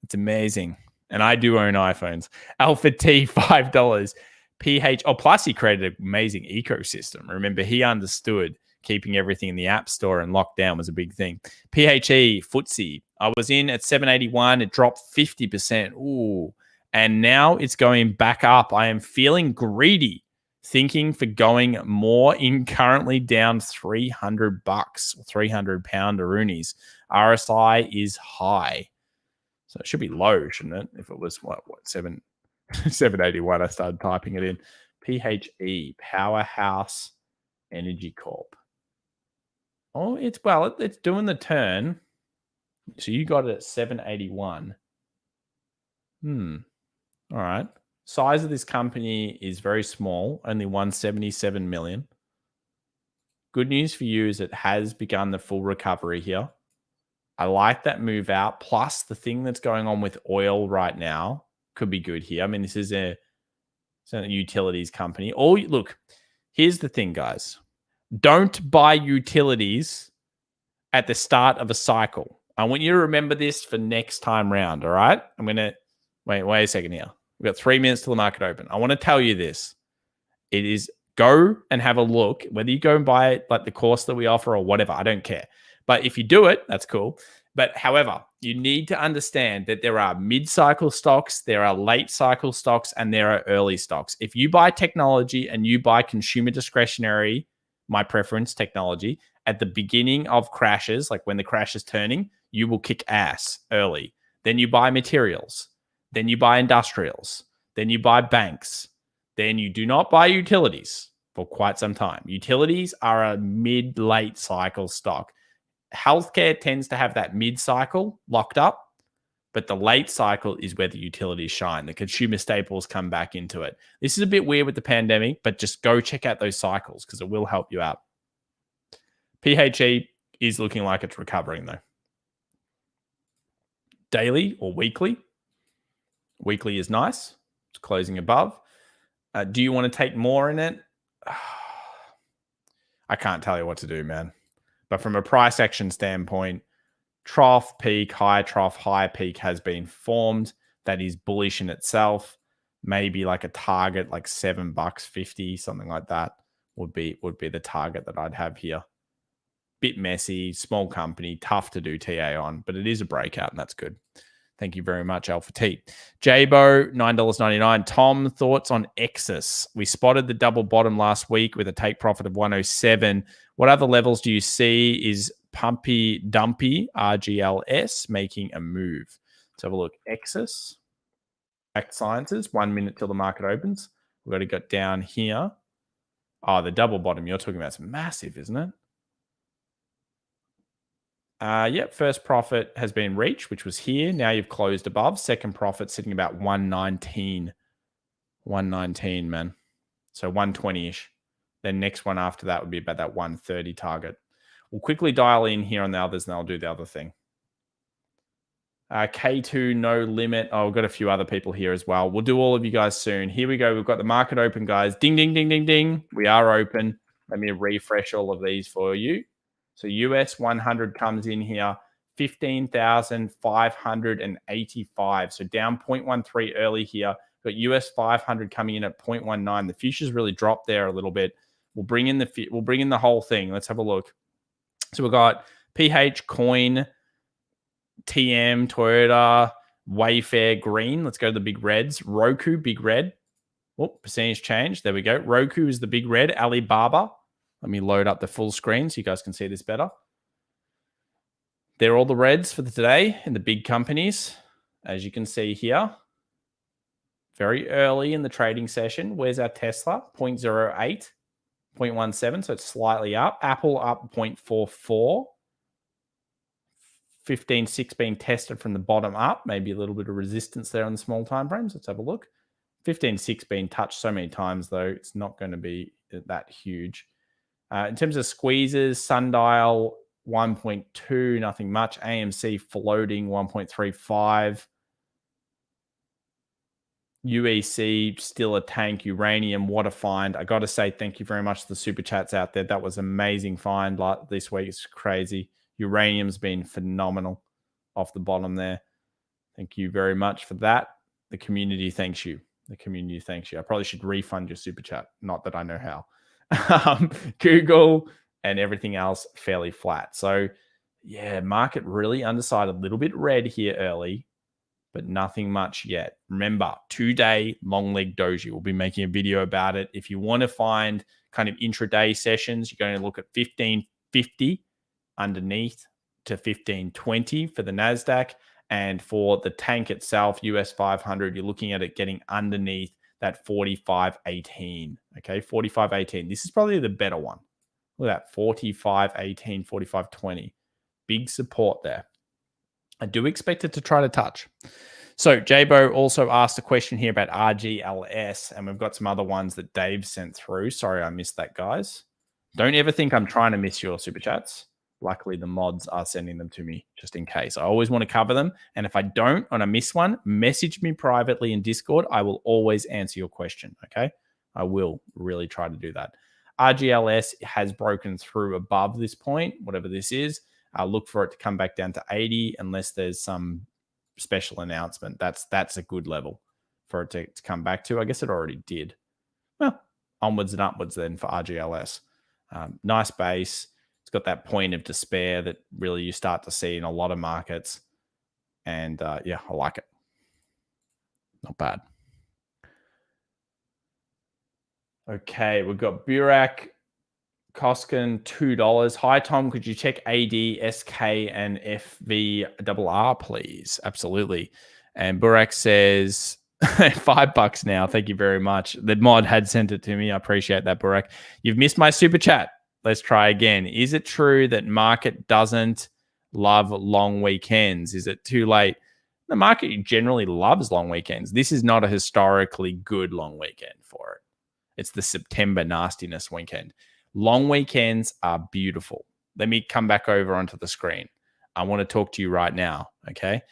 It's amazing. And I do own iPhones. Alpha T, $5. PH, plus he created an amazing ecosystem. Remember, he understood keeping everything in the App Store and lockdown was a big thing. PHE, FTSE. I was in at 781. It dropped 50%. Ooh. And now it's going back up. I am feeling greedy, thinking for going more in currently down $300, 300 pound Roonies. RSI is high. So it should be low, shouldn't it? If it was what 781, I started typing it in. PHE, Powerhouse Energy Corp. Oh, it's doing the turn. So you got it at 781. All right. Size of this company is very small, only 177 million. Good news for you is it has begun the full recovery here. I like that move out. Plus, the thing that's going on with oil right now could be good here. I mean, this is a utilities company. Look, here's the thing, guys. Don't buy utilities at the start of a cycle. I want you to remember this for next time round, all right? I'm going to... Wait a second here. We've got 3 minutes till the market open. I want to tell you this. It is go and have a look. Whether you go and buy it, like the course that we offer or whatever, I don't care. But if you do it, that's cool. But however, you need to understand that there are mid-cycle stocks, there are late-cycle stocks, and there are early stocks. If you buy technology and you buy consumer discretionary, my preference, technology, at the beginning of crashes, like when the crash is turning, you will kick ass early. Then you buy materials. Then you buy industrials. Then you buy banks. Then you do not buy utilities for quite some time. Utilities are a mid-late cycle stock. Healthcare tends to have that mid-cycle locked up, but the late cycle is where the utilities shine. The consumer staples come back into it. This is a bit weird with the pandemic, but just go check out those cycles because it will help you out. PHE is looking like it's recovering though. Daily or weekly? Weekly is nice. It's closing above. Do you want to take more in it? I can't tell you what to do, man. But from a price action standpoint, trough, peak, high, trough, high, peak has been formed. That is bullish in itself. Maybe like a target like $7.50, something like that would be the target that I'd have here. Bit messy, small company, tough to do TA on, but it is a breakout and that's good. Thank you very much, Alpha T. Jabo, $9.99. Tom, thoughts on Exus? We spotted the double bottom last week with a take profit of 107. What other levels do you see? Is Pumpy Dumpy, RGLS, making a move? Let's have a look. Exus, Act Sciences, 1 minute till the market opens. We've got to get down here. Oh, the double bottom you're talking about is massive, isn't it? Yep, first profit has been reached, which was here. Now you've closed above. Second profit sitting about 119. 119, man. So 120-ish. Then next one after that would be about that 130 target. We'll quickly dial in here on the others and I'll do the other thing. K2, no limit. Oh, we've got a few other people here as well. We'll do all of you guys soon. Here we go. We've got the market open, guys. Ding, ding, ding, ding, ding. We are open. Let me refresh all of these for you. So US 100 comes in here, 15,585. So down 0.13 early here. Got US 500 coming in at 0.19. The futures really dropped there a little bit. We'll bring in the whole thing. Let's have a look. So we've got PH, Coin, TM, Toyota, Wayfair, Green. Let's go to the big reds. Roku, big red. Oh, percentage change. There we go. Roku is the big red. Alibaba. Let me load up the full screen so you guys can see this better. They're all the reds for today in the big companies, as you can see here. Very early in the trading session. Where's our Tesla? 0.08, 0.17, so it's slightly up. Apple up 0.44. 15.6 being tested from the bottom up. Maybe a little bit of resistance there on the small time frames. Let's have a look. 15.6 being touched so many times, though, it's not going to be that huge. In terms of squeezes, Sundial 1.2, nothing much. AMC floating 1.35. UEC still a tank. Uranium, what a find. I got to say thank you very much to the super chats out there. That was an amazing find this week. It's crazy. Uranium's been phenomenal off the bottom there. Thank you very much for that. The community thanks you. The community thanks you. I probably should refund your super chat. Not that I know how. Google and everything else fairly flat. So yeah, market really undecided. A little bit red here early, but nothing much yet. Remember, 2-day long leg doji. We'll be making a video about it. If you want to find kind of intraday sessions, you're going to look at 1550 underneath to 1520 for the Nasdaq. And for the tank itself, US 500, you're looking at it getting underneath that 45.18. Okay, 45.18. This is probably the better one. Look at that, 45.18, 45.20. Big support there. I do expect it to try to touch. So Jabo also asked a question here about RGLS, and we've got some other ones that Dave sent through. Sorry, I missed that, guys. Don't ever think I'm trying to miss your super chats. Luckily, the mods are sending them to me just in case. I always want to cover them. And if I don't, and I miss one, message me privately in Discord. I will always answer your question, okay? I will really try to do that. RGLS has broken through above this point, whatever this is. I'll look for it to come back down to 80 unless there's some special announcement. That's a good level for it to come back to. I guess it already did. Well, onwards and upwards then for RGLS. Nice base. It's got that point of despair that really you start to see in a lot of markets. And yeah, I like it. Not bad. Okay, we've got Burak, Koskin, $2. Hi, Tom. Could you check AD, SK, and FVRR, please? Absolutely. And Burak says $5 now. Thank you very much. The mod had sent it to me. I appreciate that, Burak. You've missed my super chat. Let's try again. Is it true that market doesn't love long weekends? Is it too late? The market generally loves long weekends. This is not a historically good long weekend for it. It's the September nastiness weekend. Long weekends are beautiful. Let me come back over onto the screen. I want to talk to you right now, okay?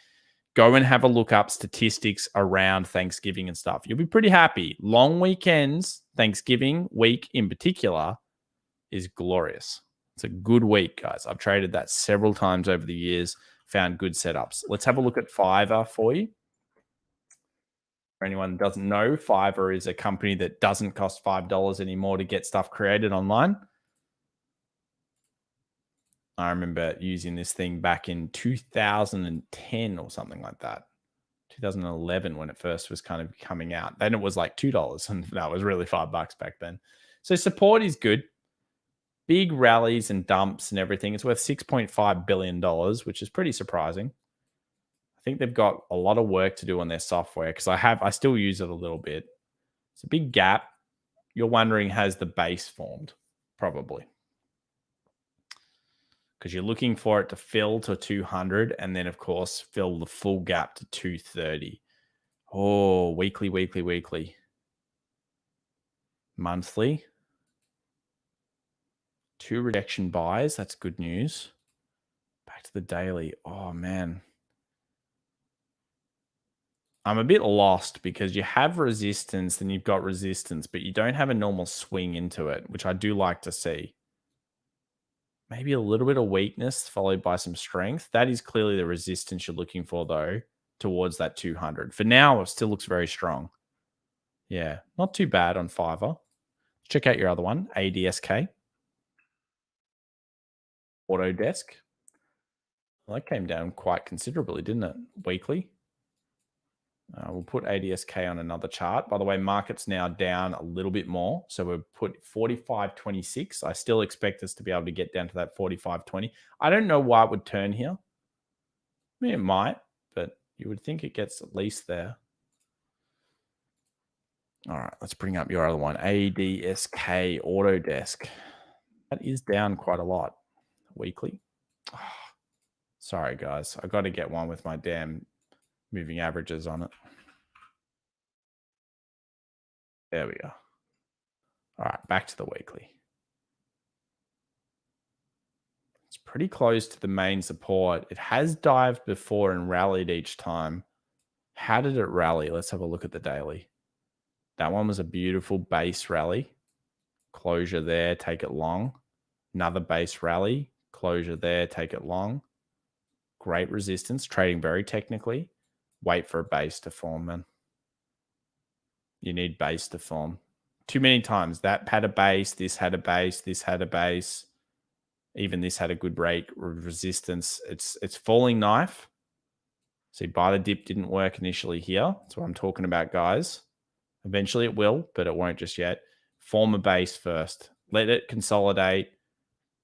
Go and have a look up statistics around Thanksgiving and stuff. You'll be pretty happy. Long weekends, Thanksgiving week in particular, is glorious. It's a good week, guys. I've traded that several times over the years, found good setups. Let's have a look at Fiverr for you. For anyone that doesn't know, Fiverr is a company that doesn't cost $5 anymore to get stuff created online. I remember using this thing back in 2010 or something like that. 2011 when it first was kind of coming out. Then it was like $2 and that was really $5 back then. So support is good. Big rallies and dumps and everything. It's worth $6.5 billion, which is pretty surprising. I think they've got a lot of work to do on their software because I still use it a little bit. It's a big gap. You're wondering, has the base formed? Probably. Because you're looking for it to fill to 200 and then, of course, fill the full gap to 230. Oh, weekly. Monthly. 2 rejection buys. That's good news. Back to the daily. Oh, man. I'm a bit lost because you have resistance, then you've got resistance, but you don't have a normal swing into it, which I do like to see. Maybe a little bit of weakness followed by some strength. That is clearly the resistance you're looking for, though, towards that 200. For now, it still looks very strong. Yeah, not too bad on Fiverr. Check out your other one, ADSK. Autodesk. Well, that came down quite considerably, didn't it? Weekly. We'll put ADSK on another chart. By the way, market's now down a little bit more. So we'll put 45.26. I still expect us to be able to get down to that 45.20. I don't know why it would turn here. I mean, it might, but you would think it gets at least there. All right, let's bring up your other one, ADSK Autodesk. That is down quite a lot weekly. Oh, sorry, guys. I got to get one with my damn moving averages on it. There we go. All right, back to the weekly. It's pretty close to the main support. It has dived before and rallied each time. How did it rally? Let's have a look at the daily. That one was a beautiful base rally. Closure there, take it long. Another base rally. Closure there, take it long. Great resistance, trading very technically. Wait for a base to form, man. You need base to form. Too many times. That had a base, this had a base, this had a base. Even this had a good break resistance. It's falling knife. See, buy the dip didn't work initially here. That's what I'm talking about, guys. Eventually it will, but it won't just yet. Form a base first. Let it consolidate.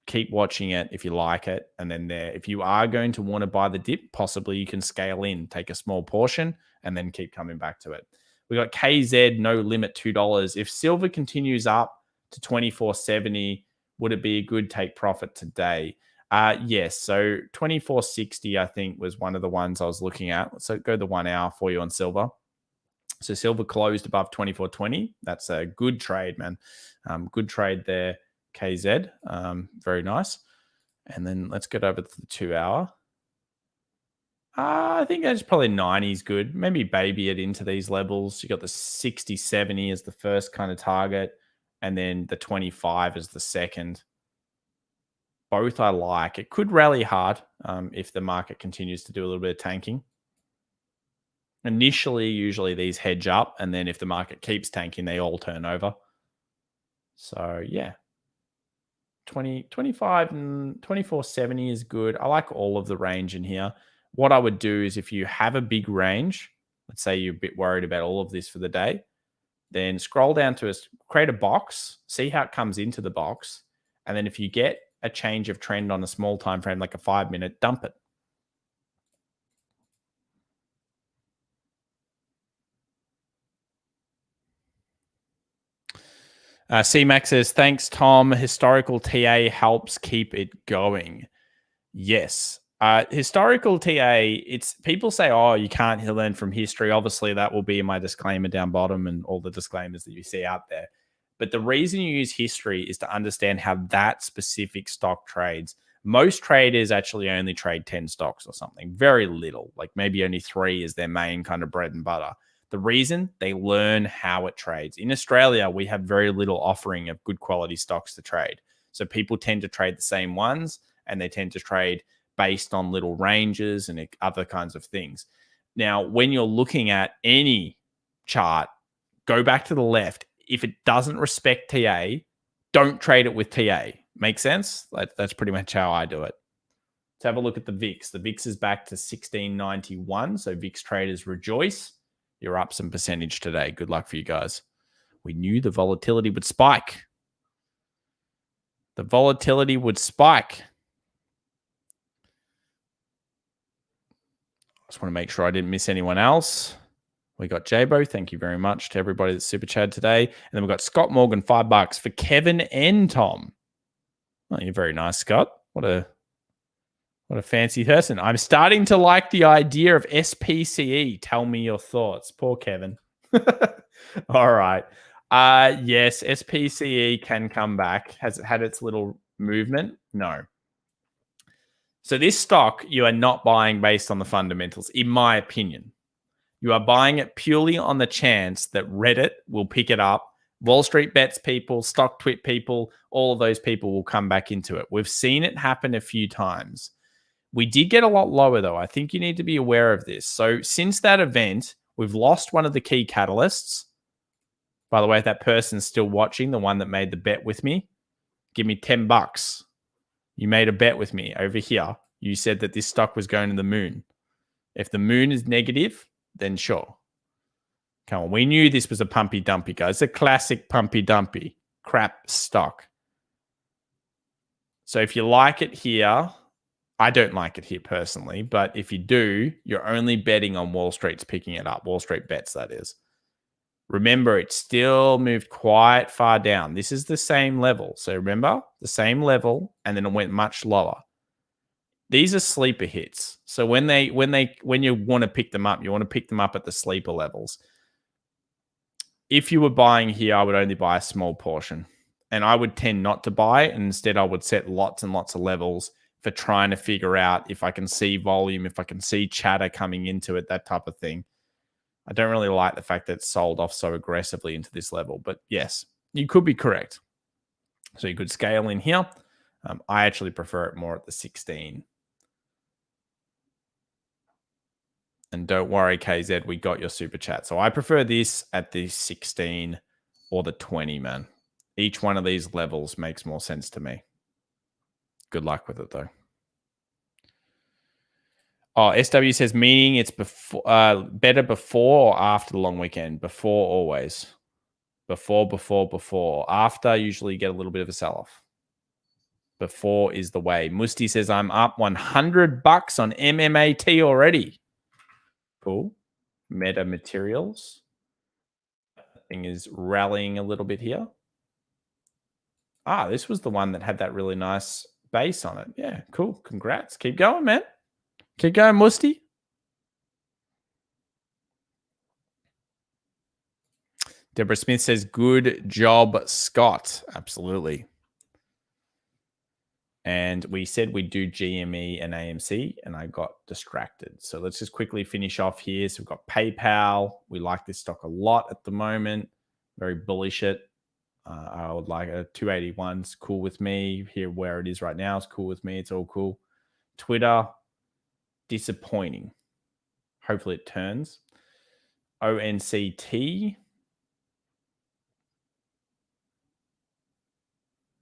Keep watching it if you like it. And then there, if you are going to want to buy the dip, possibly you can scale in, take a small portion, and then keep coming back to it. We got KZ, no limit, $2. If silver continues up to 24.70, would it be a good take profit today? Yes. So 24.60, I think, was one of the ones I was looking at. So go the 1 hour for you on silver. So silver closed above 24.20. That's a good trade, man. Good trade there, KZ. Very nice. And then let's get over to the 2 hour. I think that's probably 90 is good. Maybe baby it into these levels. You got the 60, 70 as the first kind of target, and then the 25 as the second. Both I like. It could rally hard if the market continues to do a little bit of tanking. Initially, usually these hedge up, and then if the market keeps tanking, they all turn over. So yeah, 25 and 24.70 is good. I like all of the range in here. What I would do is if you have a big range, let's say you're a bit worried about all of this for the day, then scroll down to create a box, see how it comes into the box. And then if you get a change of trend on a small time frame, like a 5-minute, dump it. CMAX says, thanks, Tom. Historical TA helps keep it going. Yes. Historical TA, it's people say, oh, you can't learn from history. Obviously, that will be in my disclaimer down bottom and all the disclaimers that you see out there. But the reason you use history is to understand how that specific stock trades. Most traders actually only trade 10 stocks or something, very little, like maybe only 3 is their main kind of bread and butter. The reason, they learn how it trades. In Australia, we have very little offering of good quality stocks to trade. So people tend to trade the same ones, and they tend to trade based on little ranges and other kinds of things. Now, when you're looking at any chart, go back to the left. If it doesn't respect TA, don't trade it with TA. Make sense? That's pretty much how I do it. Let's have a look at the VIX. The VIX is back to 1691. So VIX traders rejoice. You're up some percentage today. Good luck for you guys. We knew the volatility would spike. The volatility would spike. I just want to make sure I didn't miss anyone else. We got Jabo. Thank you very much to everybody that's super chat today. And then we've got Scott Morgan, $5 for Kevin and Tom. Oh, you're very nice, Scott. What a fancy person. I'm starting to like the idea of SPCE. Tell me your thoughts. Poor Kevin. All right. Yes, SPCE can come back. Has it had its little movement? No. So this stock, you are not buying based on the fundamentals, in my opinion. You are buying it purely on the chance that Reddit will pick it up. Wall Street Bets people, Stock Twit people, all of those people will come back into it. We've seen it happen a few times. We did get a lot lower, though. I think you need to be aware of this. So since that event, we've lost one of the key catalysts. By the way, if that person's still watching, the one that made the bet with me, give me $10. You made a bet with me over here. You said that this stock was going to the moon. If the moon is negative, then sure. Come on. We knew this was a pumpy dumpy, guys. It's a classic pumpy dumpy crap stock. So if you like it here, I don't like it here personally, but if you do, you're only betting on Wall Street's picking it up. Wall Street Bets, that is. Remember, it still moved quite far down. This is the same level. So remember, the same level, and then it went much lower. These are sleeper hits. So when you want to pick them up, you want to pick them up at the sleeper levels. If you were buying here, I would only buy a small portion. And I would tend not to buy it. And instead, I would set lots and lots of levels for trying to figure out if I can see volume, if I can see chatter coming into it, that type of thing. I don't really like the fact that it's sold off so aggressively into this level. But yes, you could be correct. So you could scale in here. I actually prefer it more at the 16. And don't worry, KZ, we got your super chat. So I prefer this at the 16 or the 20, man. Each one of these levels makes more sense to me. Good luck with it, though. Oh, SW says, meaning it's before, better before or after the long weekend? Before always. Before. After, usually you get a little bit of a sell-off. Before is the way. Musti says, I'm up $100 on MMAT already. Cool. Meta Materials. Thing is rallying a little bit here. Ah, this was the one that had that really nice base on it. Yeah, cool. Congrats. Keep going, man. Keep going, Musti. Deborah Smith says, good job, Scott. Absolutely. And we said we'd do GME and AMC, and I got distracted. So let's just quickly finish off here. So we've got PayPal. We like this stock a lot at the moment. Very bullish it. I would like a 281's cool with me. Here where it is right now is cool with me. It's all cool. Twitter, disappointing. Hopefully it turns. ONCT.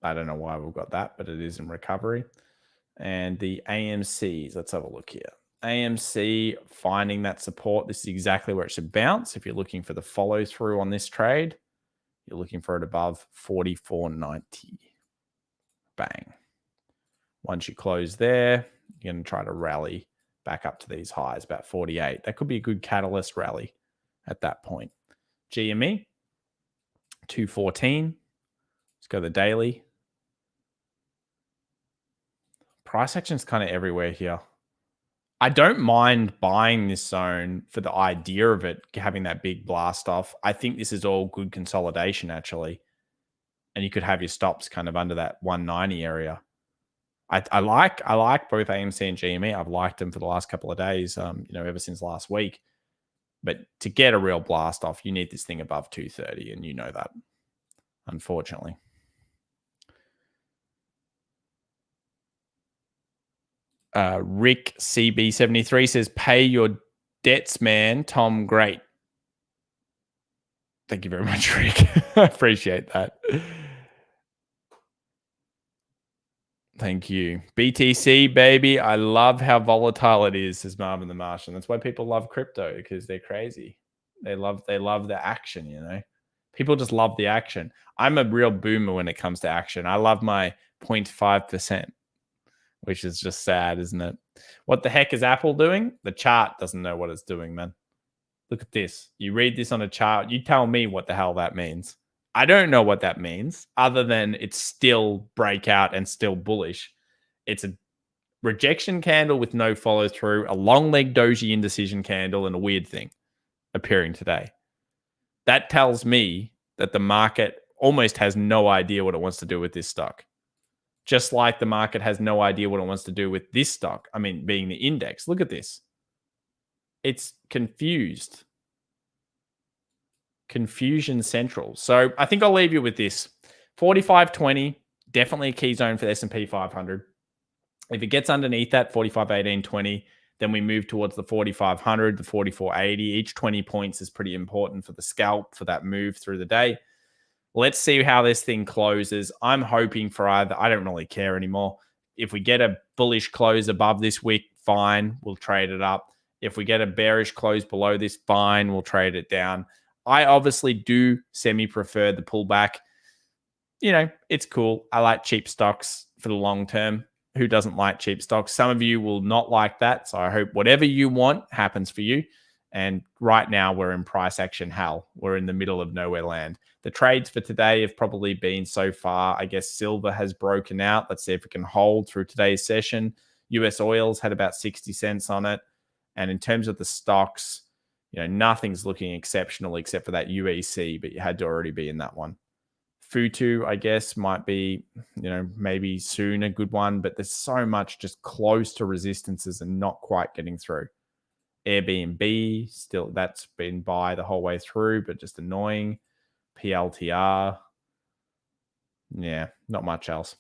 I don't know why we've got that, but it is in recovery. And the AMCs, let's have a look here. AMC finding that support. This is exactly where it should bounce. If you're looking for the follow through on this trade, you're looking for it above 44.90. Bang. Once you close there, you're going to try to rally back up to these highs, about 48. That could be a good catalyst rally at that point. GME, 214. Let's go to the daily. Price action's kind of everywhere here. I don't mind buying this zone for the idea of it having that big blast off. I think this is all good consolidation, actually. And you could have your stops kind of under that 190 area. I like both AMC and GME. I've liked them for the last couple of days, ever since last week. But to get a real blast off, you need this thing above 230, and you know that, unfortunately. Rick CB73 says, pay your debts, man. Tom, great. Thank you very much, Rick. I appreciate that. Thank you. BTC, baby. I love how volatile it is, says Marvin the Martian. That's why people love crypto, because they're crazy. They love the action, you know. People just love the action. I'm a real boomer when it comes to action. I love my 0.5%. Which is just sad, isn't it? What the heck is Apple doing? The chart doesn't know what it's doing, man. Look at this. You read this on a chart. You tell me what the hell that means. I don't know what that means, other than it's still breakout and still bullish. It's a rejection candle with no follow through, a long leg doji indecision candle, and a weird thing appearing today. That tells me that the market almost has no idea what it wants to do with this stock. Just like the market has no idea what it wants to do with this stock. I mean, being the index. Look at this. It's confused. Confusion Central. So I think I'll leave you with this. 45.20, definitely a key zone for the S&P 500. If it gets underneath that 45.18.20, then we move towards the 4500, the 44.80. Each 20 points is pretty important for the scalp for that move through the day. Let's see how this thing closes. I'm hoping for either, I don't really care anymore. If we get a bullish close above this wick, fine, we'll trade it up. If we get a bearish close below this, fine, we'll trade it down. I obviously do semi-prefer the pullback. You know, it's cool. I like cheap stocks for the long term. Who doesn't like cheap stocks? Some of you will not like that. So I hope whatever you want happens for you. And right now we're in price action hell. We're in the middle of nowhere land. The trades for today have probably been so far, I guess silver has broken out. Let's see if it can hold through today's session. US oils had about 60 cents on it. And in terms of the stocks, you know, nothing's looking exceptional except for that UEC, but you had to already be in that one. Futu, I guess, might be, you know, maybe soon a good one, but there's so much just close to resistances and not quite getting through. Airbnb, still, that's been buy the whole way through, but just annoying. PLTR. Yeah, not much else.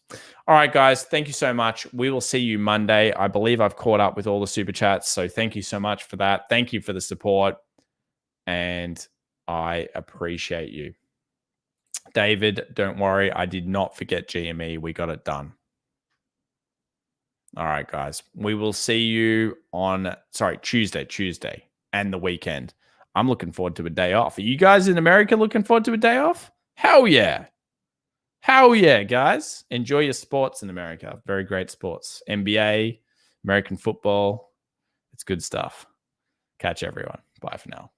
All right, guys, thank you so much. We will see you Monday. I believe I've caught up with all the super chats, so thank you so much for that. Thank you for the support, and I appreciate you. David, don't worry. I did not forget GME. We got it done. All right, guys. We will see you on, Tuesday and the weekend. I'm looking forward to a day off. Are you guys in America looking forward to a day off? Hell yeah. Hell yeah, guys. Enjoy your sports in America. Very great sports. NBA, American football. It's good stuff. Catch everyone. Bye for now.